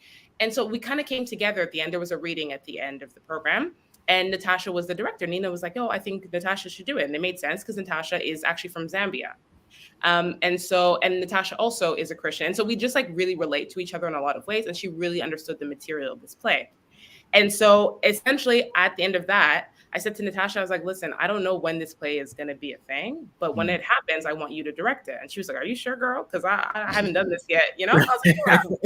And so we kind of came together at the end. There was a reading at the end of the program. And Natasha was the director. Nina was like, oh, I think Natasha should do it. And it made sense because Natasha is actually from Zambia. And Natasha also is a Christian. And so we just like really relate to each other in a lot of ways. And she really understood the material of this play. And so essentially at the end of that, I said to Natasha, I was like, listen, I don't know when this play is going to be a thing, but when it happens, I want you to direct it. And she was like, are you sure, girl? Because I haven't done this yet. I was like, yeah. I was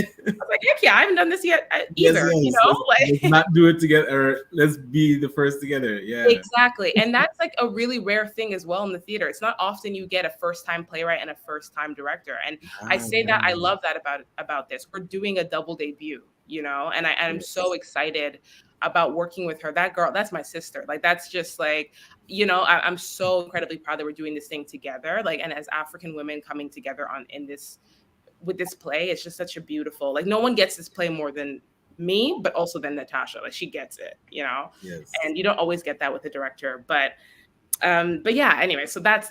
like, heck yeah, I haven't done this yet either. Yes. Let's not do it together. Or let's be the first together. Yeah, exactly. And that's like a really rare thing as well in the theater. It's not often you get a first-time playwright and a first-time director. And I say that I love that about this. We're doing a double debut, and I'm so excited about working with her. That girl, that's my sister. Like, that's just like, I'm so incredibly proud that we're doing this thing together. Like, and as African women coming together with this play, it's just such a beautiful, like, no one gets this play more than me, but also than Natasha. Like, she gets it, Yes. And you don't always get that with the director, but yeah, anyway, so that's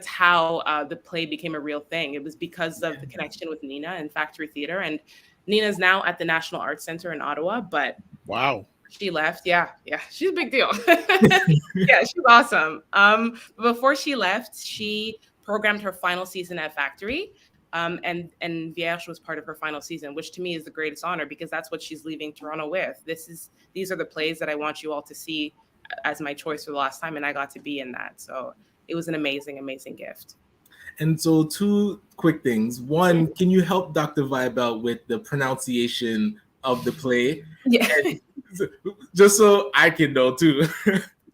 how the play became a real thing. It was because of the connection with Nina and Factory Theater. And Nina's now at the National Arts Center in Ottawa, but wow, she left. Yeah, she's a big deal. Yeah, she's awesome. Before she left, she programmed her final season at Factory, and Vierge was part of her final season, which to me is the greatest honor because that's what she's leaving Toronto with. These are the plays that I want you all to see as my choice for the last time, and I got to be in that. So it was an amazing, amazing gift. And so 2 quick things. One, can you help Dr. Vibe out with the pronunciation of the play? Yeah. Just so I can know too.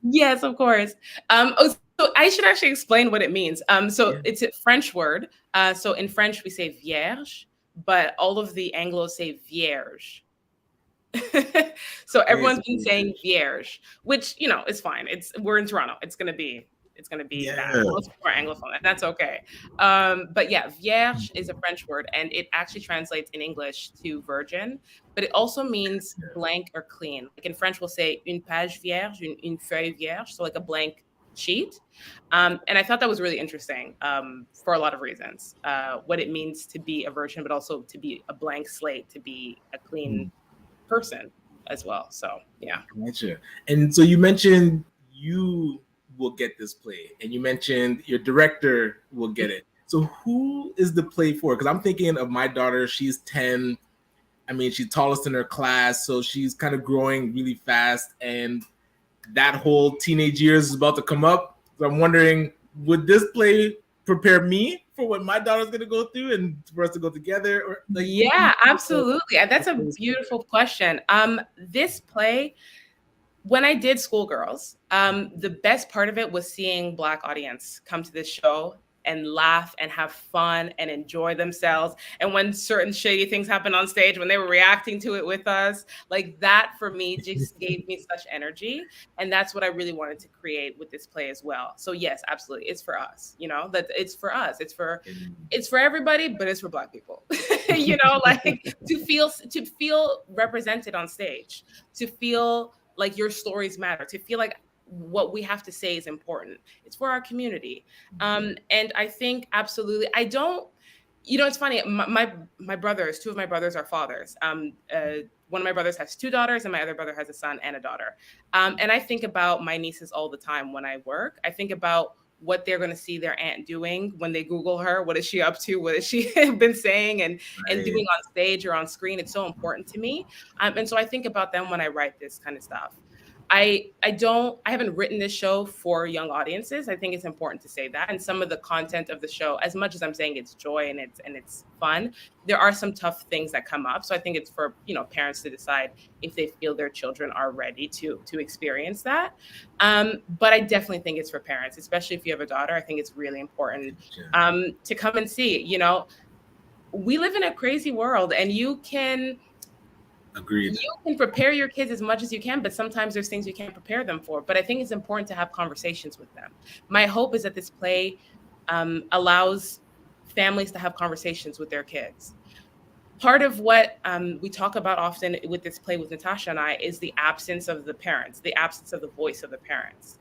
Yes, of course. So I should actually explain what it means. It's a French word. So in French, we say Vierge, but all of the Anglos say Vierge. So everyone's been saying Vierge, which, is fine. We're in Toronto. It's going to be that. Most people are Anglophone, and that's okay. But yeah, Vierge is a French word, and it actually translates in English to virgin, but it also means blank or clean. Like in French, we'll say une page vierge, une feuille vierge, so like a blank sheet. And I thought that was really interesting for a lot of reasons. What it means to be a virgin, but also to be a blank slate, to be a clean person as well. So, yeah. Gotcha. And so you mentioned you will get this play, and you mentioned your director will get it. So who is the play for? Because I'm thinking of my daughter. She's 10. I mean, she's tallest in her class, so she's kind of growing really fast, and that whole teenage years is about to come up. So I'm wondering, would this play prepare me for what my daughter's going to go through and for us to go together? Or like, yeah, absolutely. That's a beautiful question. This play, when I did Schoolgirls, the best part of it was seeing Black audience come to this show and laugh and have fun and enjoy themselves. And when certain shady things happened on stage, when they were reacting to it with us, like that for me just gave me such energy. And that's what I really wanted to create with this play as well. So yes, absolutely. It's for us, you know, that it's for us. It's for everybody, but it's for Black people, you know, like to feel represented on stage, to feel like your stories matter, to feel like what we have to say is important. It's for our community. And I think absolutely, I don't, you know, it's funny. My brothers, two of my brothers are fathers. One of my brothers has 2 daughters and my other brother has a son and a daughter. And I think about my nieces all the time when I work. I think about what they're going to see their aunt doing when they Google her. What is she up to? What has she been saying and doing on stage or on screen? It's so important to me. And so I think about them when I write this kind of stuff. I haven't written this show for young audiences. I think it's important to say that. And some of the content of the show, as much as I'm saying it's joy and it's fun, there are some tough things that come up. So I think it's for, you know, parents to decide if they feel their children are ready to experience that. But I definitely think it's for parents, especially if you have a daughter. I think it's really important to come and see. You know, we live in a crazy world, and you can prepare your kids as much as you can, but sometimes there's things you can't prepare them for. But I think it's important to have conversations with them. My hope is that this play allows families to have conversations with their kids. Part of what we talk about often with this play with Natasha and I is the absence of the parents, the absence of the voice of the parents.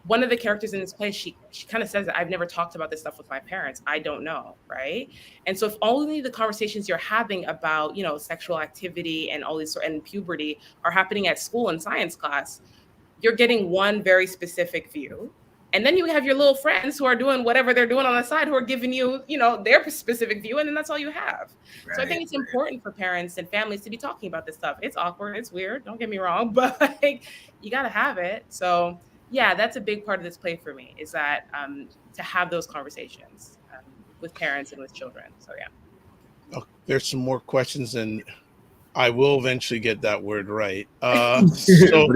One of the characters in this play, she kind of says that I've never talked about this stuff with my parents. I don't know, right? And so if only the conversations you're having about, you know, sexual activity and all these and puberty are happening at school in science class, you're getting one very specific view. And then you have your little friends who are doing whatever they're doing on the side who are giving you, you know, their specific view, and then that's all you have. Right, so I think it's important for parents and families to be talking about this stuff. It's awkward, it's weird, don't get me wrong, but like, you got to have it. So yeah, that's a big part of this play for me, is that to have those conversations with parents and with children. So yeah. Oh, there's some more questions, and I will eventually get that word right. So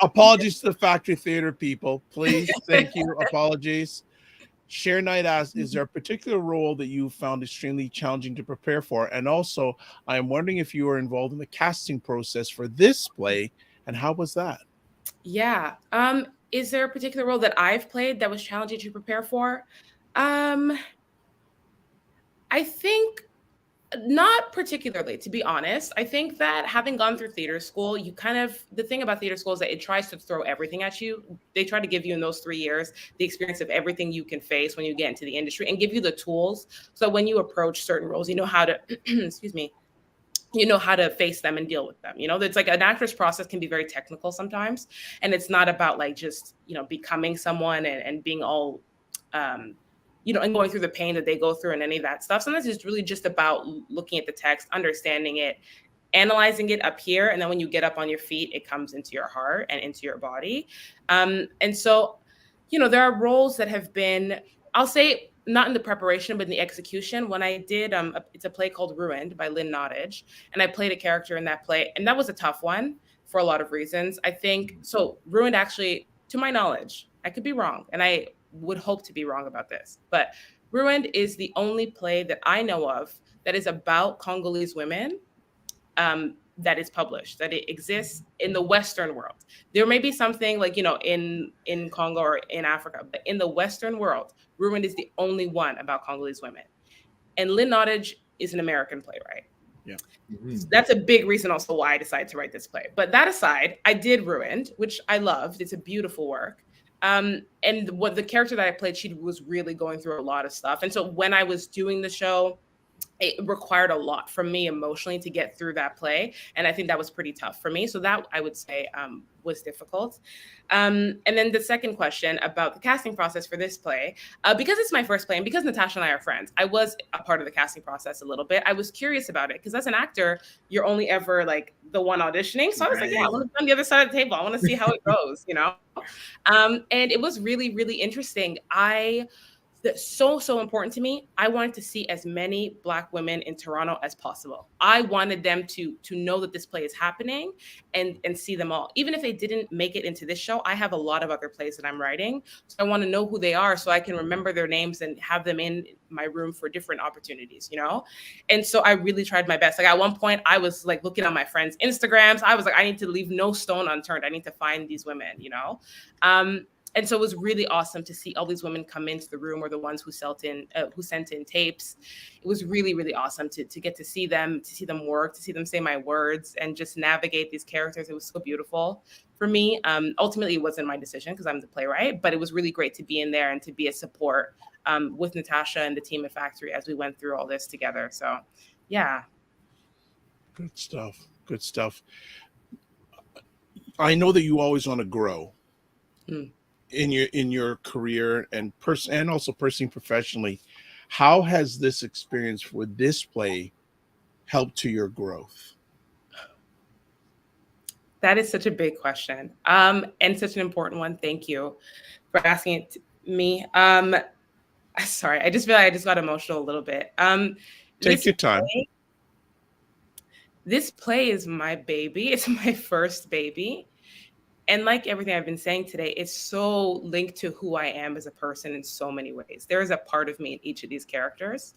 apologies to the Factory Theater people. Please, thank you. Apologies. Cher Knight asks, is there a particular role that you found extremely challenging to prepare for? And also, I am wondering if you were involved in the casting process for this play, and how was that? Yeah. Is there a particular role that I've played that was challenging to prepare for? I think not particularly, to be honest. I think that having gone through theater school, the thing about theater school is that it tries to throw everything at you. They try to give you in those 3 years the experience of everything you can face when you get into the industry and give you the tools. So when you approach certain roles, you know how to, excuse me, you know how to face them and deal with them. You know, it's like an actor's process can be very technical sometimes. And it's not about like just, you know, becoming someone and being all, you know, and going through the pain that they go through and any of that stuff. Sometimes it's really just about looking at the text, understanding it, analyzing it up here. And then when you get up on your feet, it comes into your heart and into your body. And so, you know, there are roles that have been, I'll say, not in the preparation, but in the execution. When I did, it's a play called Ruined by Lynn Nottage, and I played a character in that play. And that was a tough one for a lot of reasons. I think, so Ruined actually, to my knowledge, I could be wrong, and I would hope to be wrong about this, but Ruined is the only play that I know of that is about Congolese women that is published, that it exists in the Western world. There may be something like, you know, in Congo or in Africa, but in the Western world, Ruined is the only one about Congolese women. And Lynn Nottage is an American playwright. Yeah. Mm-hmm. So that's a big reason also why I decided to write this play. But that aside, I did Ruined, which I loved. It's a beautiful work. And what the character that I played, she was really going through a lot of stuff. And so when I was doing the show, it required a lot from me emotionally to get through that play. And I think that was pretty tough for me. So that I would say was difficult. And then the second question about the casting process for this play, because it's my first play and because Natasha and I are friends, I was a part of the casting process a little bit. I was curious about it because as an actor, you're only ever like the one auditioning. So I was like, yeah, I want to be on the other side of the table. I want to see how it goes, you know? And it was really, really interesting. That's so important to me. I wanted to see as many Black women in Toronto as possible. I wanted them to know that this play is happening and see them all. Even if they didn't make it into this show, I have a lot of other plays that I'm writing. So I want to know who they are so I can remember their names and have them in my room for different opportunities, you know? And so I really tried my best. Like at one point I was like looking on my friends' Instagrams. I was like, I need to leave no stone unturned. I need to find these women, you know? And so it was really awesome to see all these women come into the room, or the ones who sent in tapes. It was really, really awesome to get to see them work, to see them say my words, and just navigate these characters. It was so beautiful for me. Ultimately, it wasn't my decision because I'm the playwright, but it was really great to be in there and to be a support with Natasha and the team at Factory as we went through all this together. So, yeah. Good stuff. Good stuff. I know that you always want to grow. In your career and also personally, professionally. How has this experience for this play helped to your growth? That is such a big question, and such an important one. Thank you for asking it to me. Sorry, I just feel like I just got emotional a little bit. Take your time. This play is my baby. It's my first baby. And like everything I've been saying today, it's so linked to who I am as a person in so many ways. There is a part of me in each of these characters.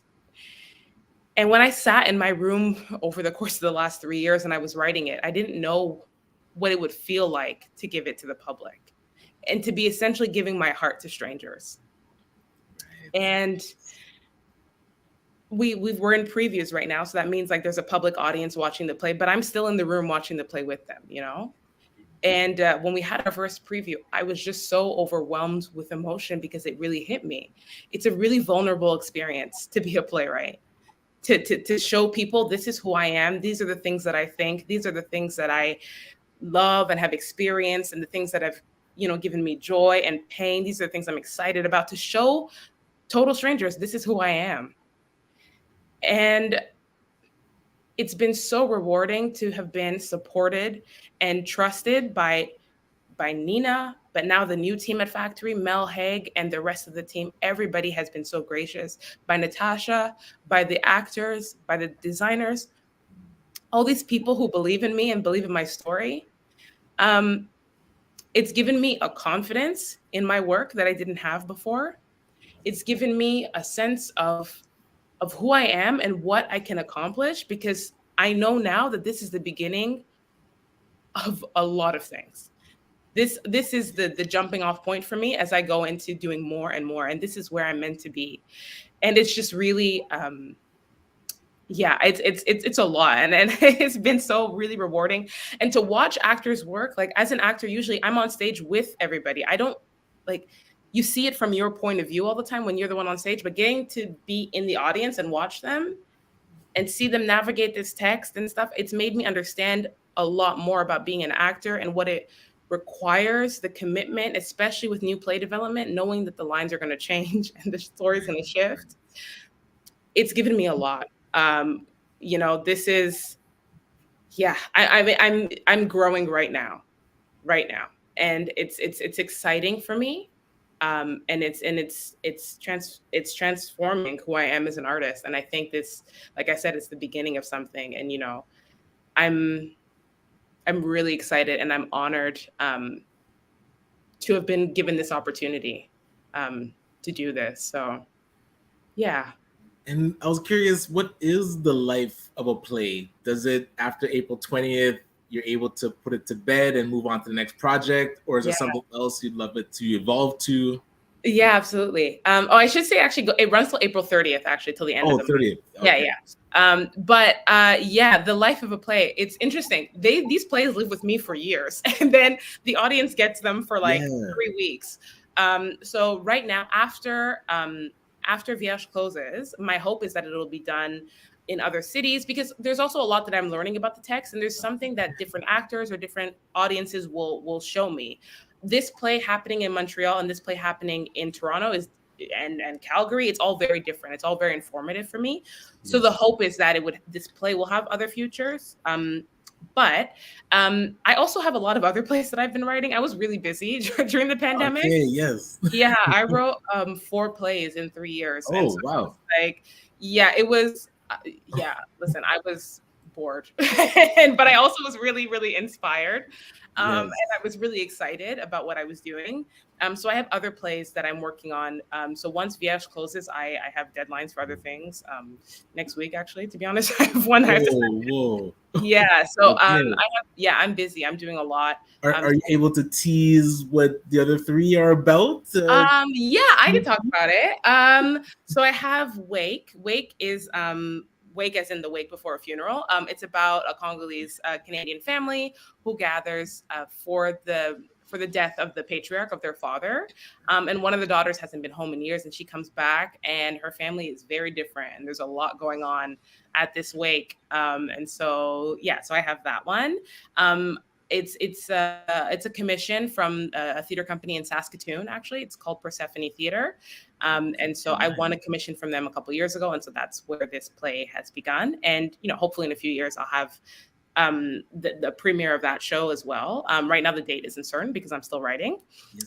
And when I sat in my room over the course of the last 3 years and I was writing it, I didn't know what it would feel like to give it to the public and to be essentially giving my heart to strangers. And we're in previews right now. So that means like there's a public audience watching the play, but I'm still in the room watching the play with them, you know? And when we had our first preview, I was just so overwhelmed with emotion because it really hit me. It's a really vulnerable experience to be a playwright, to show people this is who I am. These are the things that I think. These are the things that I love and have experienced, and the things that have, you know, given me joy and pain. These are the things I'm excited about, to show total strangers this is who I am. And it's been so rewarding to have been supported and trusted by Nina, but now the new team at Factory, Mel Haig, and the rest of the team. Everybody has been so gracious. By Natasha, by the actors, by the designers, all these people who believe in me and believe in my story. It's given me a confidence in my work that I didn't have before. It's given me a sense of who I am and what I can accomplish, because I know now that this is the beginning of a lot of things. This is the jumping off point for me as I go into doing more and more. And this is where I'm meant to be. And it's just really, it's a lot. And it's been so really rewarding. And to watch actors work, like as an actor, usually I'm on stage with everybody. I don't like, you see it from your point of view all the time when you're the one on stage, but getting to be in the audience and watch them and see them navigate this text and stuff, it's made me understand a lot more about being an actor and what it requires, the commitment, especially with new play development, knowing that the lines are going to change and the story's going to shift. It's given me a lot. You know, this is, I'm growing right now, and it's exciting for me. And it's transforming who I am as an artist. And I think this, like I said, it's the beginning of something. And, you know, I'm really excited and I'm honored to have been given this opportunity to do this. So, yeah. And I was curious, what is the life of a play? Does it, after April 20th, you're able to put it to bed and move on to the next project? Or is there something else you'd love it to evolve to? Yeah, absolutely. I should say actually it runs till April 30th, actually, till the end of the 30th. month. Okay. Yeah. The life of a play, it's interesting. These plays live with me for years, and then the audience gets them for like 3 weeks. So right now, after Vierge closes, my hope is that it'll be done in other cities, because there's also a lot that I'm learning about the text, and there's something that different actors or different audiences will show me. This play happening in Montreal and this play happening in Toronto and Calgary, it's all very different. It's all very informative for me. So the hope is that this play will have other futures. But I also have a lot of other plays that I've been writing. I was really busy during the pandemic. Okay, yes. Yeah, I wrote 4 plays in 3 years. Oh, and so wow. it was listen, I was bored, but I also was really, really inspired. And I was really excited about what I was doing. So I have other plays that I'm working on. So once Vierge closes, I have deadlines for other things. Next week, actually, to be honest, I have one. Whoa. Yeah. So Okay. I'm busy. I'm doing a lot. Are you able to tease what the other 3 are about? Yeah, I can talk about it. So I have Wake. Wake is Wake as in the wake before a funeral. It's about a Congolese Canadian family who gathers for the death of the patriarch of their father. And one of the daughters hasn't been home in years, and she comes back, and her family is very different, and there's a lot going on at this wake. And so I have that one. It's a commission from a theater company in Saskatoon. Actually, it's called Persephone Theater, and so I won a commission from them a couple years ago, and so that's where this play has begun. And hopefully in a few years I'll have the premiere of that show as well. Right now the date isn't certain because I'm still writing.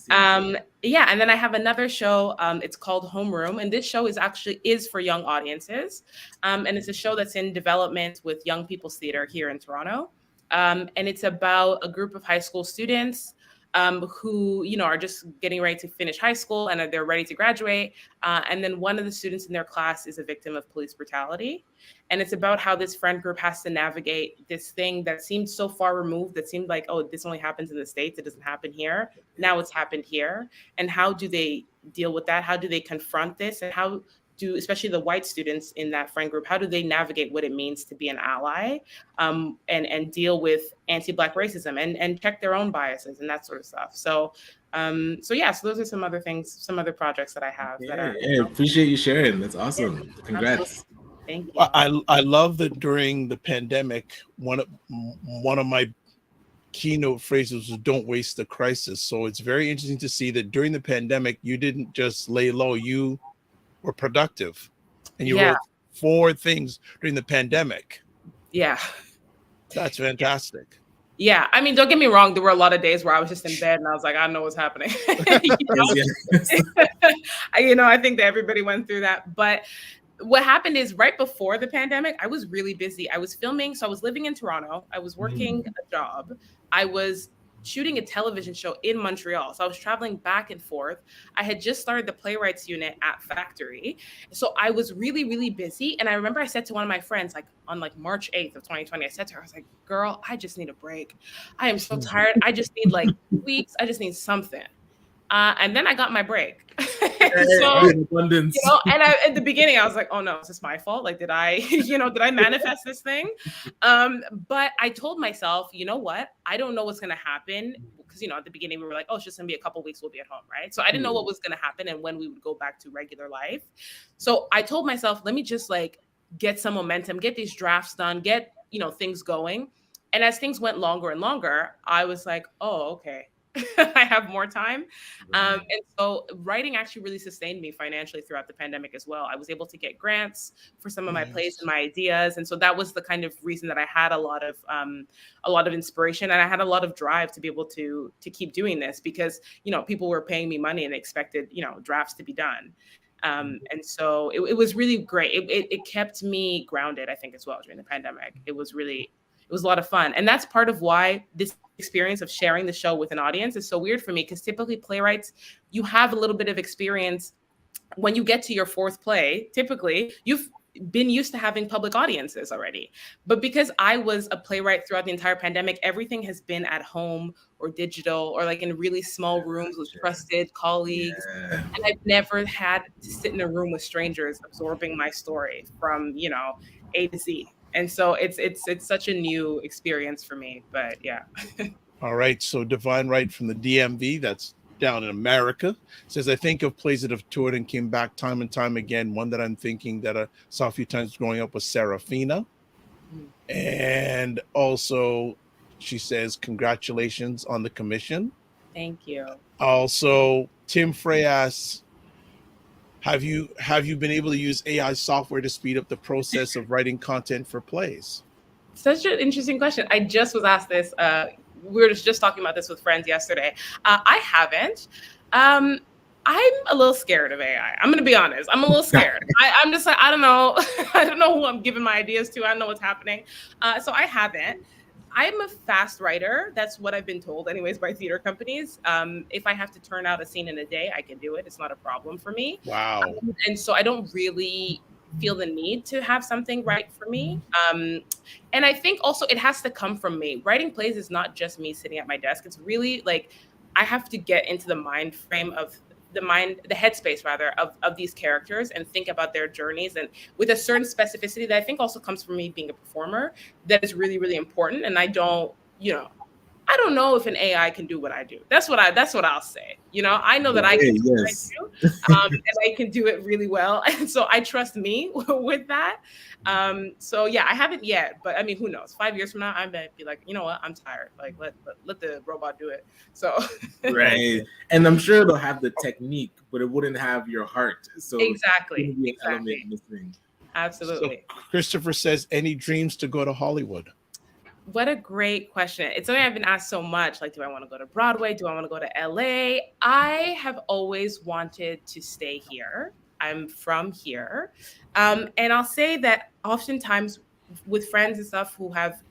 And then I have another show. It's called Homeroom, and this show is for young audiences, and it's a show that's in development with Young People's Theatre here in Toronto. And it's about a group of high school students who, are just getting ready to finish high school and they're ready to graduate. And then one of the students in their class is a victim of police brutality. And it's about how this friend group has to navigate this thing that seemed so far removed, that seemed like, oh, this only happens in the States. It doesn't happen here. Now it's happened here. And how do they deal with that? How do they confront this? And how do, especially the white students in that friend group, how do they navigate what it means to be an ally, and deal with anti-Black racism and check their own biases and that sort of stuff. So those are some other things, some other projects that I have. I appreciate you sharing. That's awesome. Yeah, congrats. Absolutely. Thank you. I love that during the pandemic, one of my keynote phrases was "Don't waste the crisis." So it's very interesting to see that during the pandemic, you didn't just lay low. You were productive, and you wrote 4 things during the pandemic. Yeah, that's fantastic. Yeah, I mean, don't get me wrong. There were a lot of days where I was just in bed and I was like, I don't know what's happening. I think that everybody went through that. But what happened is right before the pandemic, I was really busy. I was filming. So I was living in Toronto. I was working a job. I was shooting a television show in Montreal. So I was traveling back and forth. I had just started the playwrights unit at Factory. So I was really, really busy. And I remember I said to one of my friends, on March 8th of 2020, I said to her, I was like, girl, I just need a break. I am so tired. I just need weeks. I just need something. And then I got my break. And at the beginning I was like, oh no, is this my fault? Did I manifest this thing? But I told myself, you know what? I don't know what's going to happen, because, at the beginning we were like, oh, it's just going to be a couple weeks, we'll be at home, right? So I didn't know what was going to happen and when we would go back to regular life. So I told myself, let me just get some momentum, get these drafts done, get, things going. And as things went longer and longer, I was like, oh, okay. I have more time. And so writing actually really sustained me financially throughout the pandemic as well. I was able to get grants for some of my plays and my ideas. And so that was the kind of reason that I had a lot of inspiration, and I had a lot of drive to be able to keep doing this, because, people were paying me money and they expected, drafts to be done. And so it was really great. It kept me grounded, I think, as well during the pandemic. It was a lot of fun. And that's part of why this experience of sharing the show with an audience is so weird for me, because typically playwrights, you have a little bit of experience. When you get to your 4th play, typically you've been used to having public audiences already. But because I was a playwright throughout the entire pandemic, everything has been at home or digital or in really small rooms with trusted colleagues. Yeah. And I've never had to sit in a room with strangers absorbing my story from, A to Z. And so it's such a new experience for me, but yeah. All right. So Divine Right from the DMV, that's down in America. Says, I think of plays that have toured and came back time and time again. One that I'm thinking that I saw a few times growing up was Serafina. And also, she says, congratulations on the commission. Thank you. Also, Tim Frey asks, have you been able to use AI software to speed up the process of writing content for plays? Such an interesting question. I just was asked this. We were just talking about this with friends yesterday. I haven't. I'm a little scared of AI. I'm going to be honest. I'm a little scared. I'm just like, I don't know. I don't know who I'm giving my ideas to. I don't know what's happening. So I haven't. I'm a fast writer. That's what I've been told anyways by theater companies. If I have to turn out a scene in a day, I can do it. It's not a problem for me. Wow. And so I don't really feel the need to have something right for me. And I think also it has to come from me. Writing plays is not just me sitting at my desk. It's really like I have to get into the mind frame of the headspace rather of these characters and think about their journeys, and with a certain specificity that I think also comes from me being a performer that is really, really important. And I don't know if an AI can do what I do. That's what I'll say. I know that I can do what I do, and I can do it really well. And so I trust me with that. So yeah, I haven't yet, but I mean, who knows? 5 years from now, I might be like, you know what? I'm tired. Like let the robot do it. So right. And I'm sure they'll have the technique, but it wouldn't have your heart. So exactly. Be an element missing. Absolutely. So Christopher says, any dreams to go to Hollywood? What a great question. It's something I've been asked so much. Like, do I want to go to Broadway? Do I want to go to LA? I have always wanted to stay here. I'm from here. And I'll say that oftentimes with friends and stuff who have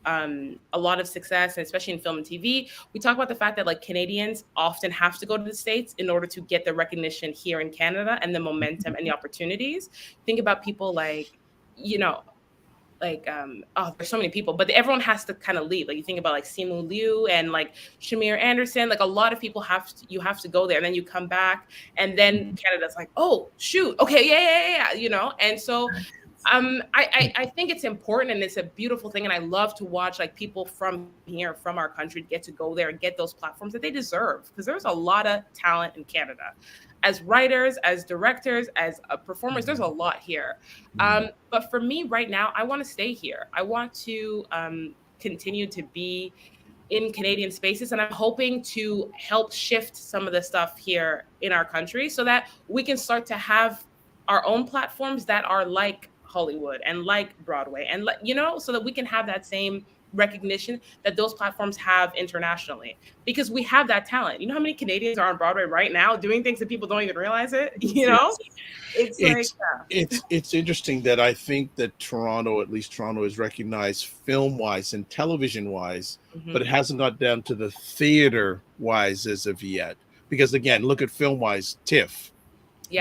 a lot of success, and especially in film and TV, we talk about the fact that like Canadians often have to go to the States in order to get the recognition here in Canada and the momentum and the opportunities. Think about people like, there's so many people, but everyone has to kind of leave. Like you think about like Simu Liu and like Shamir Anderson, like a lot of people have to go there, and then you come back, and then Canada's like, oh shoot, okay, yeah. And so I think it's important, and it's a beautiful thing, and I love to watch like people from here, from our country, get to go there and get those platforms that they deserve, because there's a lot of talent in Canada. As writers, as directors, as performers, there's a lot here. But for me right now, I want to stay here. I want to continue to be in Canadian spaces, and I'm hoping to help shift some of the stuff here in our country so that we can start to have our own platforms that are like Hollywood and like Broadway, and so that we can have that same recognition that those platforms have internationally, because we have that talent. You know how many Canadians are on Broadway right now doing things that people don't even realize it? It's interesting that I think that Toronto is recognized film wise and television wise, but it hasn't got down to the theater wise as of yet. Because again, look at film wise, TIFF,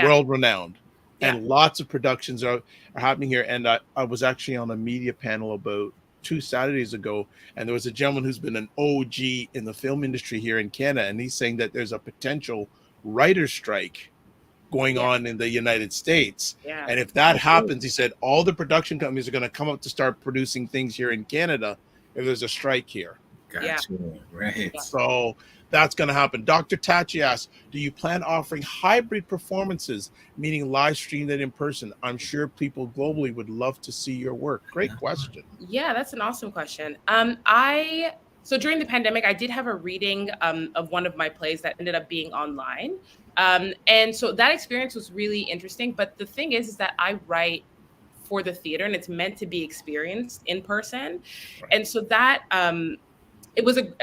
world renowned, and lots of productions are happening here. And I was actually on a media panel about 2 Saturdays ago, and there was a gentleman who's been an OG in the film industry here in Canada, and he's saying that there's a potential writer's strike going on in the United States. And if that happens, he said all the production companies are going to come up to start producing things here in Canada if there's a strike here. Gotcha. Right. So that's going to happen. Dr. Tachi asks, do you plan offering hybrid performances, meaning live streamed and in person? I'm sure people globally would love to see your work. Great question. Yeah, that's an awesome question. So during the pandemic, I did have a reading of one of my plays that ended up being online. And so that experience was really interesting. But the thing is that I write for the theater, and it's meant to be experienced in person. Right. And so that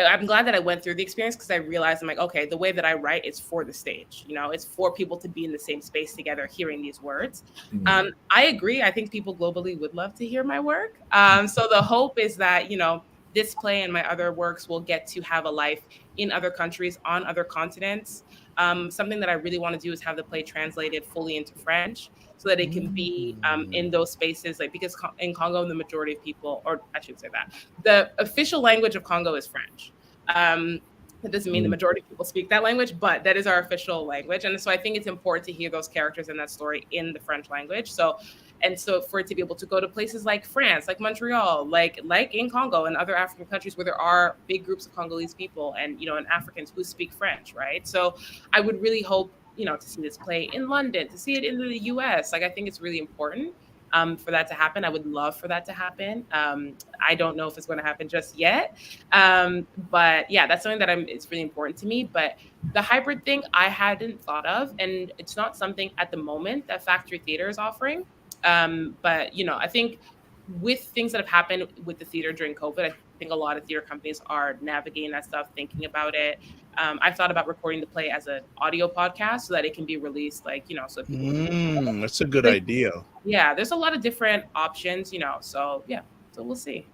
I'm glad that I went through the experience, because I realized I'm like, okay, the way that I write is for the stage. It's for people to be in the same space together, hearing these words. I agree. I think people globally would love to hear my work. So the hope is that, this play and my other works will get to have a life in other countries, on other continents. Something that I really want to do is have the play translated fully into French, so that it can be in those spaces, like, because in Congo, the majority of people, or I should say that the official language of Congo is French. That doesn't mean the majority of people speak that language, but that is our official language. And so I think it's important to hear those characters in that story in the French language. So for it to be able to go to places like France, like Montreal, like in Congo and other African countries where there are big groups of Congolese people and, and Africans who speak French, right? So I would really hope, to see this play in London, to see it in the US. Like, I think it's really important for that to happen. I would love for that to happen. I don't know if it's going to happen just yet. But yeah, that's something that it's really important to me. But the hybrid thing I hadn't thought of, and it's not something at the moment that Factory Theater is offering. But, I think with things that have happened with the theater during COVID, I think a lot of theater companies are navigating that stuff, thinking about it. I've thought about recording the play as an audio podcast so that it can be released, so people that's a good idea. Yeah, there's a lot of different options, so yeah, so we'll see.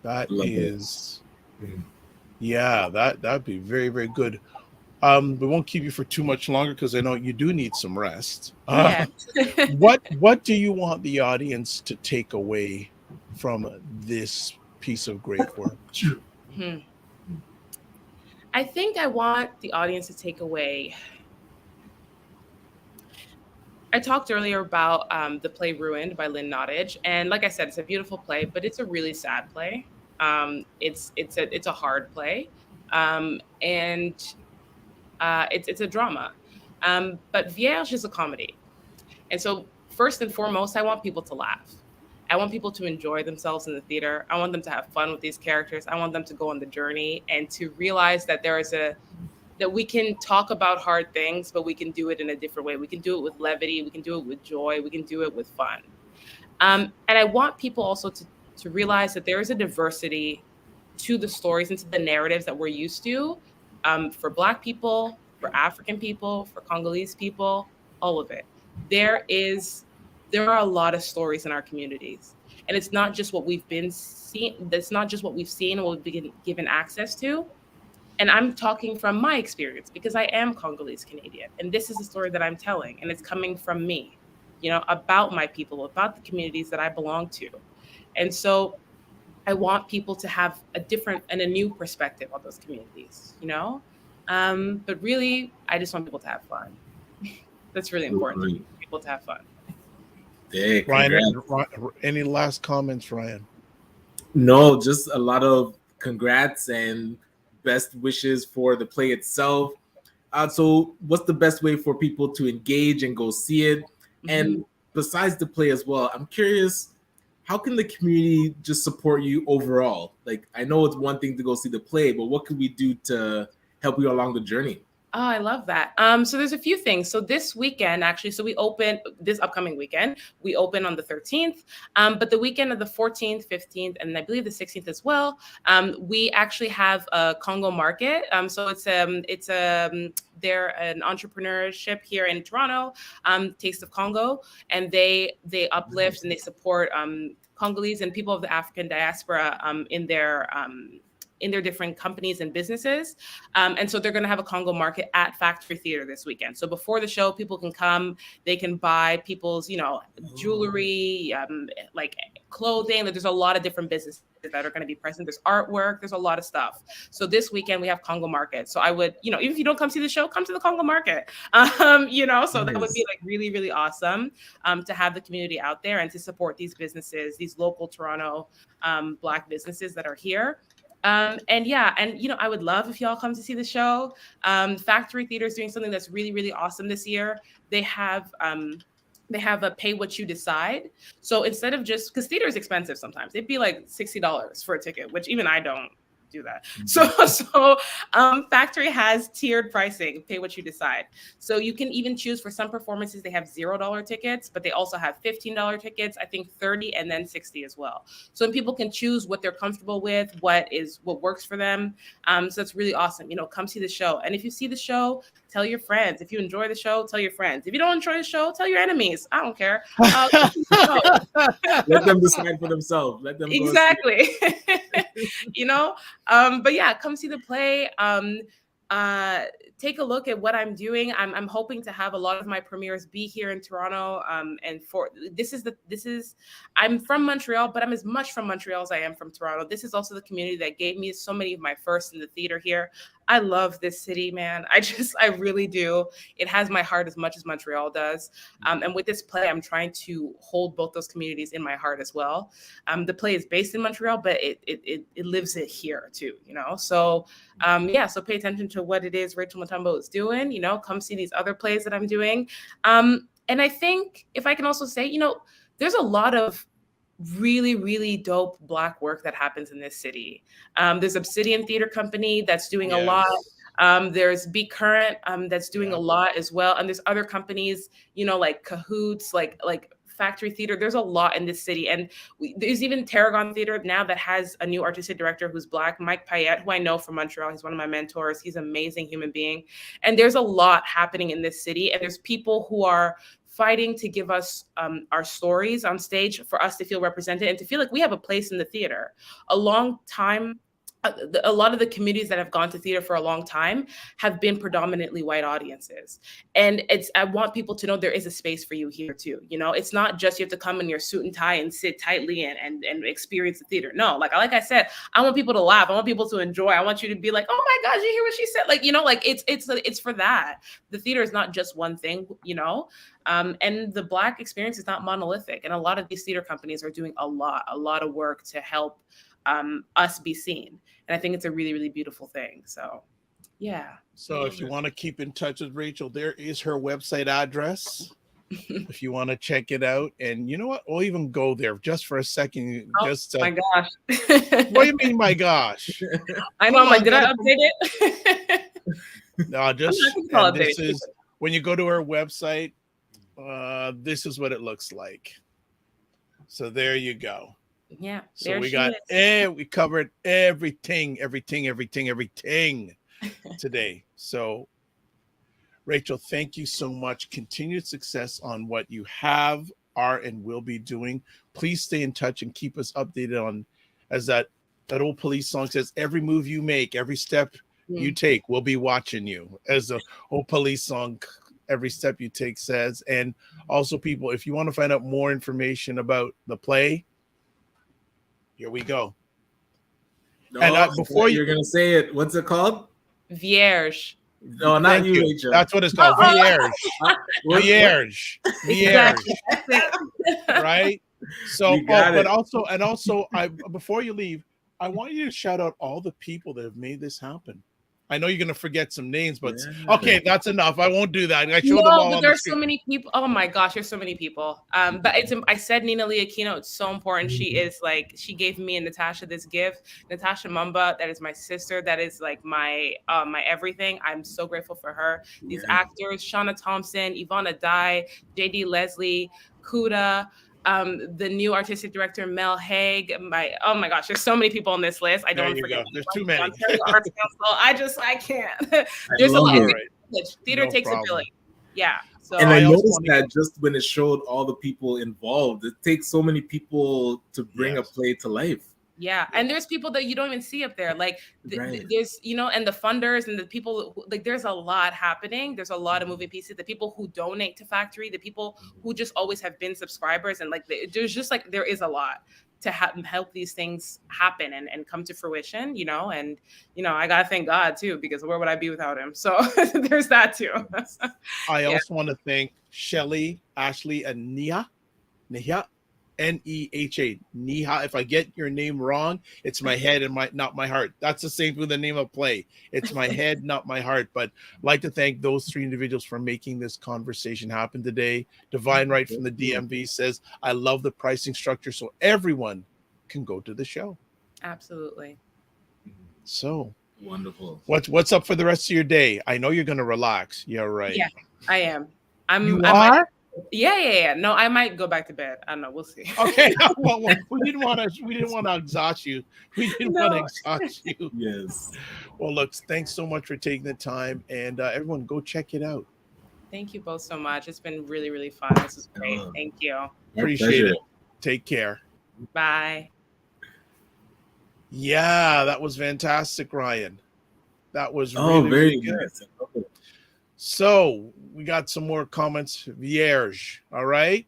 That'd be very, very good. We won't keep you for too much longer because I know you do need some rest. Yeah. What do you want the audience to take away from this piece of great work? I think I want the audience to take away. I talked earlier about the play Ruined by Lynn Nottage, and like I said, it's a beautiful play, but it's a really sad play. It's a hard play, and it's a drama. But Vierge is a comedy, and so first and foremost, I want people to laugh. I want people to enjoy themselves in the theater. I want them to have fun with these characters. I want them to go on the journey and to realize that that we can talk about hard things, but we can do it in a different way. We can do it with levity. We can do it with joy. We can do it with fun. And I want people also to realize that there is a diversity to the stories and to the narratives that we're used to for Black people, for African people, for Congolese people, all of it. There are a lot of stories in our communities, and it's not just what we've been seeing. That's not just what we've seen and what we've been given access to. And I'm talking from my experience because I am Congolese Canadian, and this is the story that I'm telling, and it's coming from me, about my people, about the communities that I belong to. And so I want people to have a different and a new perspective on those communities, but really, I just want people to have fun. That's really important for people to have fun. Yeah, Ryan, any last comments, Ryan? No, just a lot of congrats and best wishes for the play itself. So what's the best way for people to engage and go see it? Mm-hmm. And besides the play as well, I'm curious, how can the community just support you overall? Like, I know it's one thing to go see the play, but what can we do to help you along the journey? Oh, I love that. So there's a few things. So this weekend, actually, so we open this upcoming weekend, we open on the 13th, but the weekend of the 14th, 15th, and I believe the 16th as well, we actually have a Congo market. So they're an entrepreneurship here in Toronto, Taste of Congo, and they uplift and they support Congolese and people of the African diaspora in their different companies and businesses. And so they're going to have a Congo market at Factory Theater this weekend. So before the show, people can come, they can buy people's, jewelry, like clothing. There's a lot of different businesses that are going to be present. There's artwork, there's a lot of stuff. So this weekend we have Congo market. So I would, even if you don't come see the show, come to the Congo market. So that would be like really, really awesome to have the community out there and to support these businesses, these local Toronto Black businesses that are here. I would love if y'all come to see the show. Factory Theater is doing something that's really, really awesome this year. They have a pay what you decide. So instead of just, because theater is expensive sometimes, it'd be like $60 for a ticket, which even I don't do that. So Factory has tiered pricing, pay what you decide. So you can even choose for some performances, they have $0 tickets, but they also have $15 tickets, I think 30 and then 60 as well. So people can choose what they're comfortable with, what works for them. So that's really awesome. Come see the show. And if you see the show, tell your friends. If you enjoy the show, tell your friends. If you don't enjoy the show, tell your enemies. I don't care. Let them decide for themselves. Let them exactly. But yeah, come see the play. Take a look at what I'm doing. I'm hoping to have a lot of my premieres be here in Toronto. I'm from Montreal, but I'm as much from Montreal as I am from Toronto. This is also the community that gave me so many of my firsts in the theater here. I love this city, man. I really do. It has my heart as much as Montreal does. And with this play, I'm trying to hold both those communities in my heart as well. The play is based in Montreal, but it lives it here too, you know? So so pay attention to what it is Rachel Mutombo is doing, you know, come see these other plays that I'm doing. And I think if I can also say, you know, there's a lot of really, really dope Black work that happens in this city. There's Obsidian Theater Company that's doing a lot. There's Be Current that's doing a lot as well. And there's other companies, you know, like Cahoots, like Factory Theater. There's a lot in this city. And there's even Tarragon Theater now that has a new artistic director who's Black, Mike Payette, who I know from Montreal. He's one of my mentors. He's an amazing human being. And there's a lot happening in this city. And there's people who are fighting to give us our stories on stage for us to feel represented and to feel like we have a place in the theater. A long time, a lot of the communities that have gone to theater for a long time have been predominantly white audiences. And I want people to know there is a space for you here too. You know, it's not just you have to come in your suit and tie and sit tightly and experience the theater. No, like I said, I want people to laugh. I want people to enjoy. I want you to be like, oh my gosh, you hear what she said? Like, you know, like it's for that. The theater is not just one thing, you know? And the Black experience is not monolithic. And a lot of these theater companies are doing a lot of work to help us be seen. And I think it's a really, really beautiful thing. So, yeah. So if you want to keep in touch with Rachel, there is her website address. If you want to check it out. And you know what? We'll even go there just for a second. My gosh. What do you mean, my gosh? I know. Did I update it? No, this is when you go to her website. This is what it looks like. So there you go. Yeah. So we covered everything today. So Rachel, thank you so much. Continued success on what you have, are, and will be doing. Please stay in touch and keep us updated on, as that old Police song says, every move you make, every step you take, we'll be watching you. As the old Police song, every step you take says. And also, people, if you want to find out more information about the play, here we go. No, and before you're gonna say it, what's it called? Vierge. No, not you, Rachel. That's what it's called. Vierge. Right? So, but also, before you leave, I want you to shout out all the people that have made this happen. I know you're going to forget some names, but okay, that's enough. I won't do that. I showed them all. But there's so many people. Oh my gosh, there's so many people. But I said Nina Leakino. It's so important. She is like, she gave me and Natasha this gift. Natasha Mumba, that is my sister. That is like my everything. I'm so grateful for her. These actors, Shauna Thompson, Ivana Dye, JD Leslie, Kuda. The new artistic director, Mel Haig. Oh my gosh, there's so many people on this list. I don't want to forget. There's too many. Arts Council. I can't. There's a lot. Theater takes a village. Yeah. So and I noticed that just when it showed all the people involved, it takes so many people to bring a play to life. Yeah, and there's people that you don't even see up there. Like there's, you know, and the funders and the people who, like, there's a lot happening. There's a lot of moving pieces. The people who donate to Factory, the people who just always have been subscribers, and like there's just like there is a lot to help these things happen and come to fruition. You know, and you know I gotta thank God too, because where would I be without him? So there's that too. I also want to thank Shelly, Ashley, and Neha. Neha. Neha. If I get your name wrong, it's my head and not my heart. That's the same with the name of play. It's my head, not my heart. But I'd like to thank those three individuals for making this conversation happen today. Divine Right from the DMV says, I love the pricing structure so everyone can go to the show. Absolutely. So wonderful. What's up for the rest of your day? I know you're going to relax. Yeah, right. Yeah, I am. You are? Yeah. No, I might go back to bed. I don't know. We'll see. Okay. Well, we didn't want to exhaust you. We didn't want to exhaust you. Yes. Well, look, thanks so much for taking the time, and everyone, go check it out. Thank you both so much. It's been really, really fun. This is great. Thank you. Appreciate it. Take care. Bye. Yeah, that was fantastic, Ryan. That was really, very good. Nice. So we got some more comments. Vierge, all right?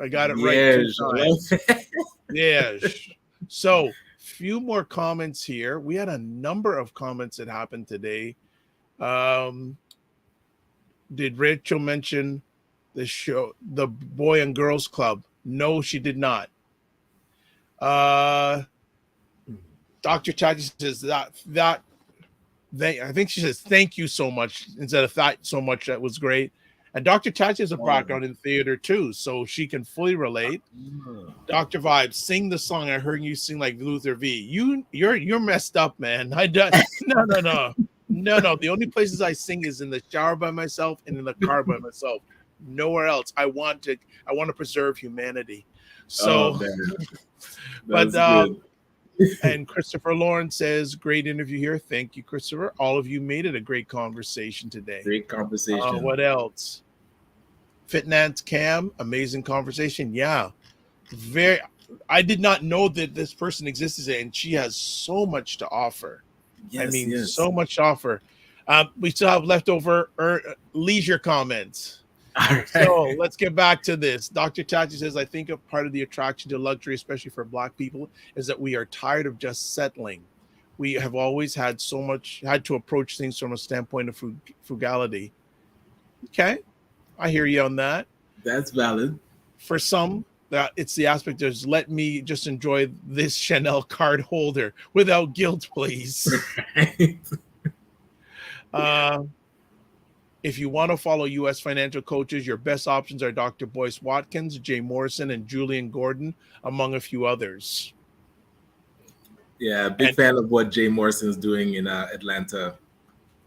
I got it right. Vierge. So few more comments here. We had a number of comments that happened today. Did Rachel mention the show, the Boy and Girls Club? No, she did not. Dr. Tati says that I think she says thank you so much instead of that so much. That was great. And Dr. Tati has a background in theater too, so she can fully relate. Dr. Vibes, sing the song. I heard you sing like Luther V. You're messed up, man. No. The only places I sing is in the shower by myself and in the car by myself. Nowhere else. I want to preserve humanity. So, but good. And Christopher Lawrence says, great interview here. Thank you, Christopher. All of you made it a great conversation today. Great conversation. What else? Fitnance Cam, amazing conversation. Yeah. I did not know that this person existed, and she has so much to offer. Yes, so much to offer. We still have leftover leisure comments. Right. So let's get back to this. Dr. Tati says, I think a part of the attraction to luxury, especially for Black people, is that we are tired of just settling. We have always had to approach things from a standpoint of frugality. Okay. I hear you on that. That's valid. For some, that it's the aspect of let me just enjoy this Chanel card holder without guilt, please. Right. If you want to follow U.S. financial coaches, your best options are Dr. Boyce Watkins, Jay Morrison, and Julian Gordon, among a few others. Yeah, big fan of what Jay Morrison is doing in Atlanta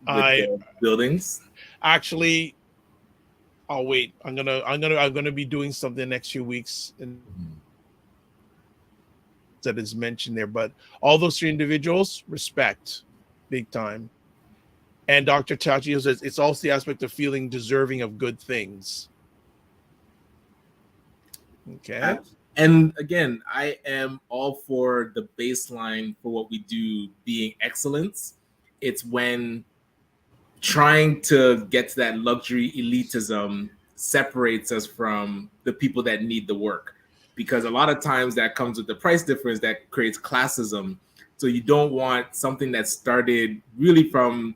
with buildings. Actually, I'll wait. I'm gonna be doing something the next few weeks that is mentioned there. But all those three individuals, respect, big time. And Dr. Tati says it's also the aspect of feeling deserving of good things. Okay. And again, I am all for the baseline for what we do being excellence. It's when trying to get to that luxury elitism separates us from the people that need the work. Because a lot of times that comes with the price difference that creates classism. So you don't want something that started really from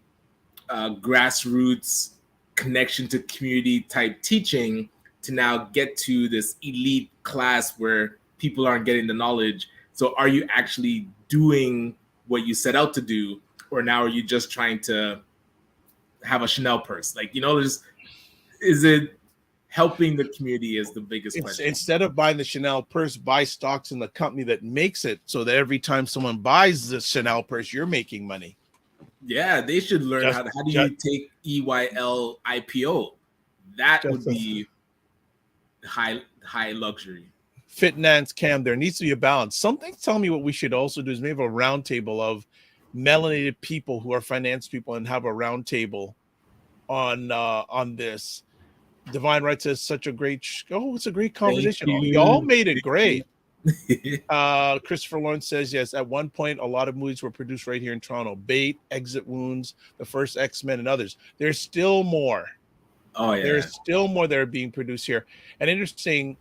grassroots connection to community type teaching to now get to this elite class where people aren't getting the knowledge. So are you actually doing what you set out to do, or now are you just trying to have a Chanel purse? Like, is it helping the community is the biggest question. Instead of buying the Chanel purse, buy stocks in the company that makes it, so that every time someone buys the Chanel purse, you're making money. Yeah, they should learn how do you take EYL IPO. That would be high luxury. Fitnance Cam, there needs to be a balance. Something tell me what we should also do is maybe a round table of melanated people who are finance people and have a round table on this. Divine Right says such a great it's a great conversation. Y'all made it great. Christopher Lawrence says yes, at one point a lot of movies were produced right here in Toronto. Bait, Exit Wounds, the first X-Men, and others. There's still more. Oh yeah, there's still more that are being produced here. And interesting,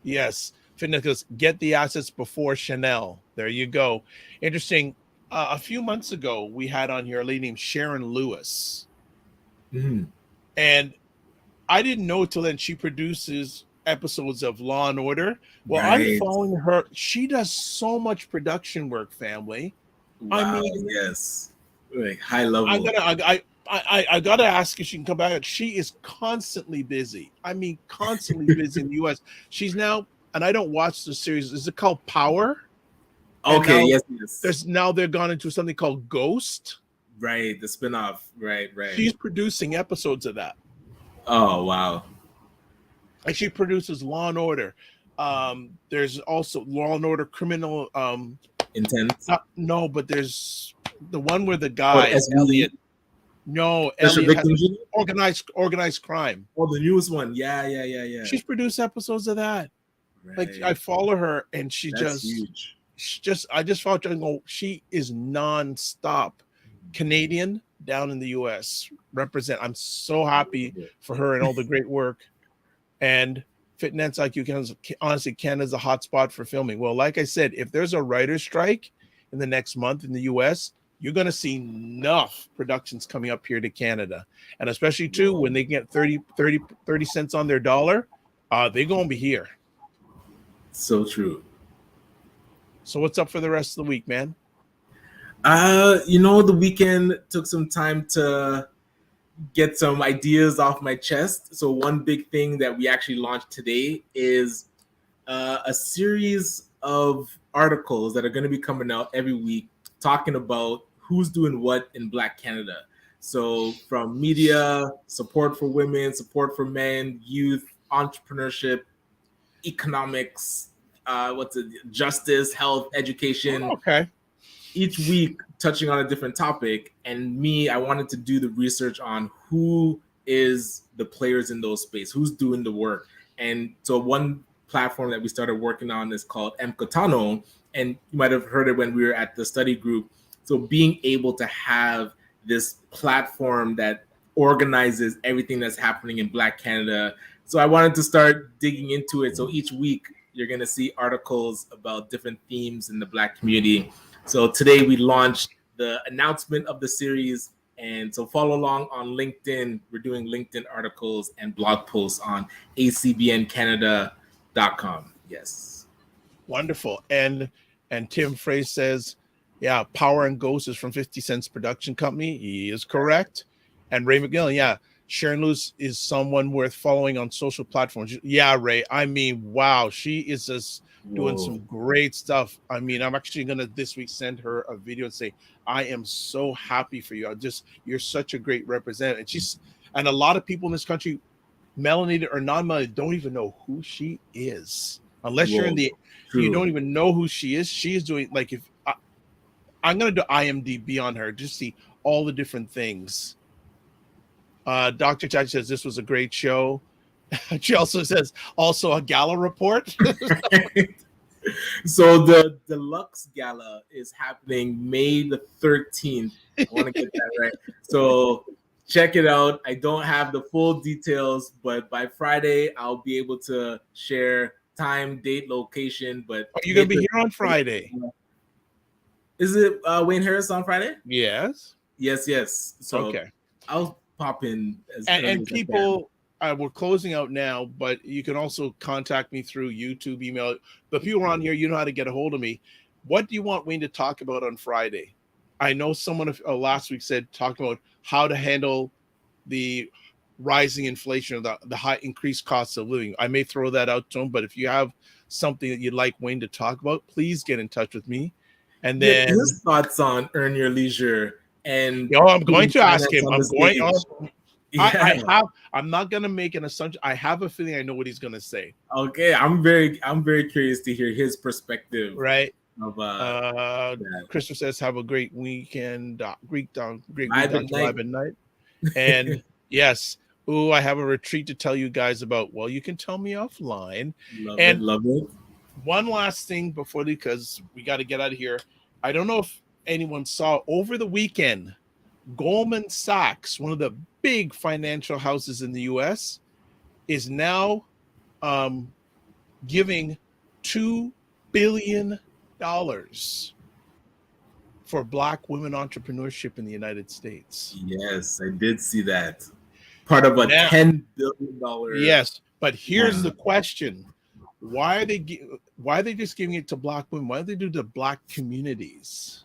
yes, Fitness, get the assets before Chanel. There you go. Interesting. A few months ago we had on here a lady named Sharon Lewis. And I didn't know till then she produces episodes of Law and Order. Well, right. I'm following her. She does so much production work, family. Wow, I mean, yes, like high level. I gotta ask if she can come back. She is constantly busy. I mean, constantly busy in the U.S. She's now, and I don't watch the series. Is it called Power? Okay, yes. They're gone into something called Ghost. Right, the spinoff. Right. She's producing episodes of that. Oh wow! And she produces Law and Order. There's also Law and Order Criminal Intent. No, but there's the one where the guy Elliot. No, Elliot has organized crime. Oh, the newest one. Yeah. She's produced episodes of that. Right. Like I follow her, and that's huge. I just followed her and go. She is nonstop. Canadian down in the US represent. I'm so happy for her and all the great work. And Fitness IQ Canada's, honestly, Canada's a hot spot for filming. Well, like I said, if there's a writer's strike in the next month in the US, you're going to see enough productions coming up here to Canada. And especially, too, when they get 30 cents on their dollar, they're going to be here. So true. So what's up for the rest of the week, man? The weekend took some time to get some ideas off my chest. So one big thing that we actually launched today is a series of articles that are going to be coming out every week talking about who's doing what in Black Canada. So from media, support for women, support for men, youth, entrepreneurship, economics, justice, health, education. Okay. Each week touching on a different topic. And I wanted to do the research on who is the players in those space, who's doing the work. And so one platform that we started working on is called Mkutano, and you might have heard it when we were at the study group. So being able to have this platform that organizes everything that's happening in Black Canada. So I wanted to start digging into it. So each week you're going to see articles about different themes in the Black community. So today we launched the announcement of the series. And so follow along on LinkedIn. We're doing LinkedIn articles and blog posts on acbncanada.com. Yes. Wonderful. And Tim Frey says, yeah, Power and Ghost is from 50 Cents Production Company. He is correct. And Ray McGill, yeah, Sharon Lewis is someone worth following on social platforms. Yeah, Ray, I mean, wow, she is just doing some great stuff. I mean, I'm actually going to this week send her a video and say, I am so happy for you. You're such a great representative. And a lot of people in this country, melanated or non-melanated, don't even know who she is. Unless you're in you don't even know who she is. She is doing, like, if I'm going to do IMDb on her, just see all the different things. Dr. Chachi says this was a great show. She also says also a gala report. So the deluxe gala is happening May the 13th. I want to get that right. So check it out. I don't have the full details, but by Friday I'll be able to share time, date, location. But are you going to be here on Friday? Is it Wayne Harris on Friday? Yes. Yes. So okay. I'll pop in and people. We're closing out now, but you can also contact me through YouTube, email. The people around here, you know how to get a hold of me. What do you want Wayne to talk about on Friday? I know someone last week said talking about how to handle the rising inflation or the high increased costs of living. I may throw that out to him, but if you have something that you'd like Wayne to talk about, please get in touch with me. And then his thoughts on Earn Your Leisure and I'm going to ask him. Yeah. I'm not gonna make an assumption. I have a feeling I know what he's gonna say. Okay, I'm very curious to hear his perspective. Right. Of Christopher says, "Have a great weekend. Great week, Live at night." And yes, I have a retreat to tell you guys about. Well, you can tell me offline. Love it. One last thing because we got to get out of here. I don't know if anyone saw over the weekend. Goldman Sachs, one of the big financial houses in the U.S., is now giving $2 billion for Black women entrepreneurship in the United States. Yes, I did see that. Part of a $10 billion. Yes, but here's the question: why are they just giving it to Black women? Why do they do the Black communities?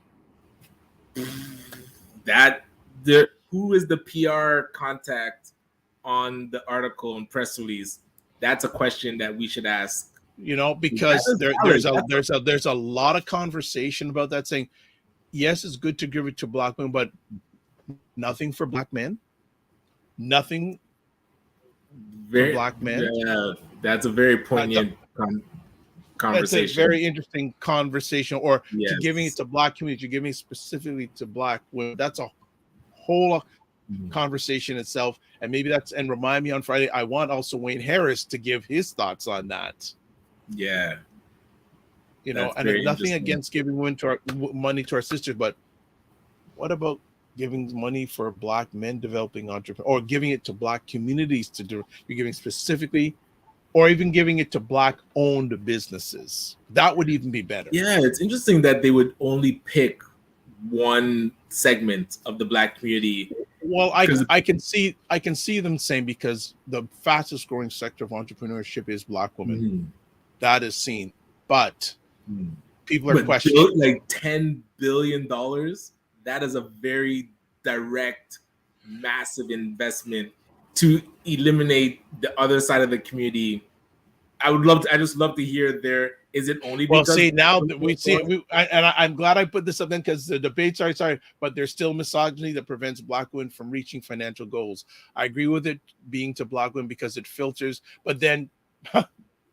Who is the PR contact on the article and press release? That's a question that we should ask. Because there's a lot of conversation about that, saying yes, it's good to give it to Black women, but nothing for Black men, nothing for Black men. Yeah, that's a very poignant conversation. It's a very interesting conversation. Or to giving it to Black community, you're giving it specifically to Black women. That's a whole conversation itself. And maybe and remind me on Friday, I want also Wayne Harris to give his thoughts on that. Yeah. And nothing against giving money to our sisters, but what about giving money for Black men developing entrepreneurs, or giving it to Black communities to do? You're giving specifically or even giving it to Black-owned businesses. That would even be better. Yeah, it's interesting that they would only pick one segment of the Black community. Well, I can see them saying, because the fastest growing sector of entrepreneurship is Black women. Mm-hmm. That is seen, but people are questioning. Like $10 billion. That is a very direct, massive investment to eliminate the other side of the community. I just love to hear there. Is it only because? Well, see, now that we see, I'm glad I put this up then, because the debates are sorry, but there's still misogyny that prevents Black women from reaching financial goals. I agree with it being to Black women because it filters, but then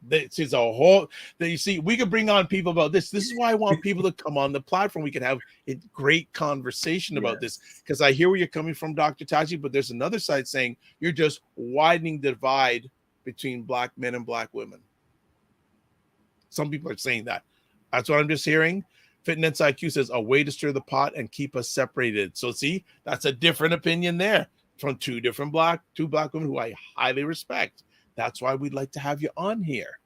this is a whole that you see. We could bring on people about this. This is why I want people to come on the platform. We can have a great conversation about this, because I hear where you're coming from, Dr. Taji, but there's another side saying you're just widening the divide between Black men and Black women. Some people are saying that. That's what I'm just hearing. Fitness IQ says a way to stir the pot and keep us separated. So see, that's a different opinion there from two Black women who I highly respect. That's why we'd like to have you on here.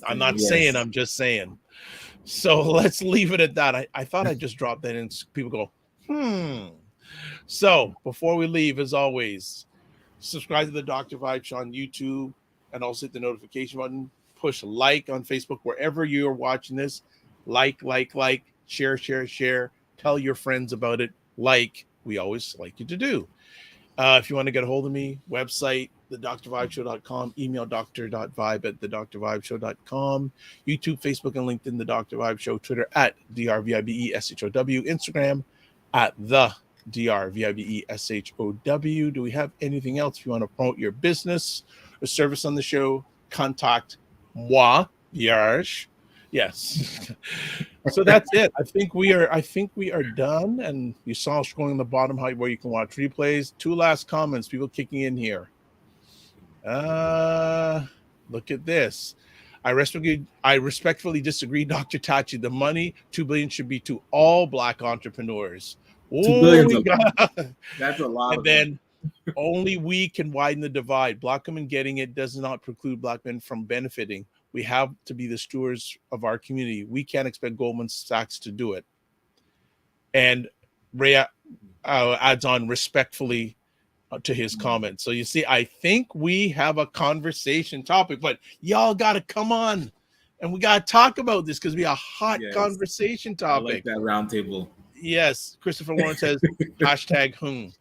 I'm not saying, I'm just saying. So let's leave it at that. I thought I just dropped that in. People go, So before we leave, as always, subscribe to the Dr. Vibe Show on YouTube and also hit the notification button. Push like on Facebook, wherever you're watching this. Like, share. Tell your friends about it, like we always like you to do. If you want to get a hold of me, website, thedrvibeshow.com, email dr.vibe@thedrvibeshow.com, YouTube, Facebook, and LinkedIn, The Dr. Vibe Show, Twitter @DRVIBESHOW, Instagram @the_DRVIBESHOW. Do we have anything else? If you want to promote your business or service on the show, contact moi, Vierge. Yes. So that's it. I think we are done. And you saw scrolling on the bottom where you can watch replays. 2 last comments. People kicking in here. Look at this. I respectfully disagree, Dr. Tachi. The money, $2 billion, should be to all Black entrepreneurs. $2 billion. That's a lot. And then only we can widen the divide. Black women getting it does not preclude Black men from benefiting. We have to be the stewards of our community. We can't expect Goldman Sachs to do it. And Rhea adds on respectfully to his comment. So you see, I think we have a conversation topic, but y'all got to come on and we got to talk about this because we have a hot conversation topic. I like that round table. Yes. Christopher Warren says, #.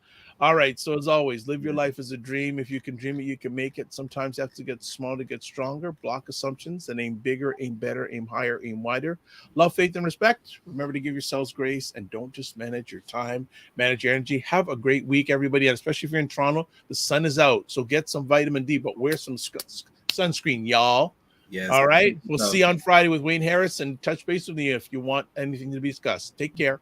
All right. So as always, live your life as a dream. If you can dream it, you can make it. Sometimes you have to get small to get stronger. Block assumptions and aim bigger, aim better, aim higher, aim wider. Love, faith, and respect. Remember to give yourselves grace and don't just manage your time, manage your energy. Have a great week, everybody. And especially if you're in Toronto, the sun is out. So get some vitamin D, but wear some sunscreen, y'all. Yes. All right. We'll see you on Friday with Wayne Harris, and touch base with me if you want anything to be discussed. Take care.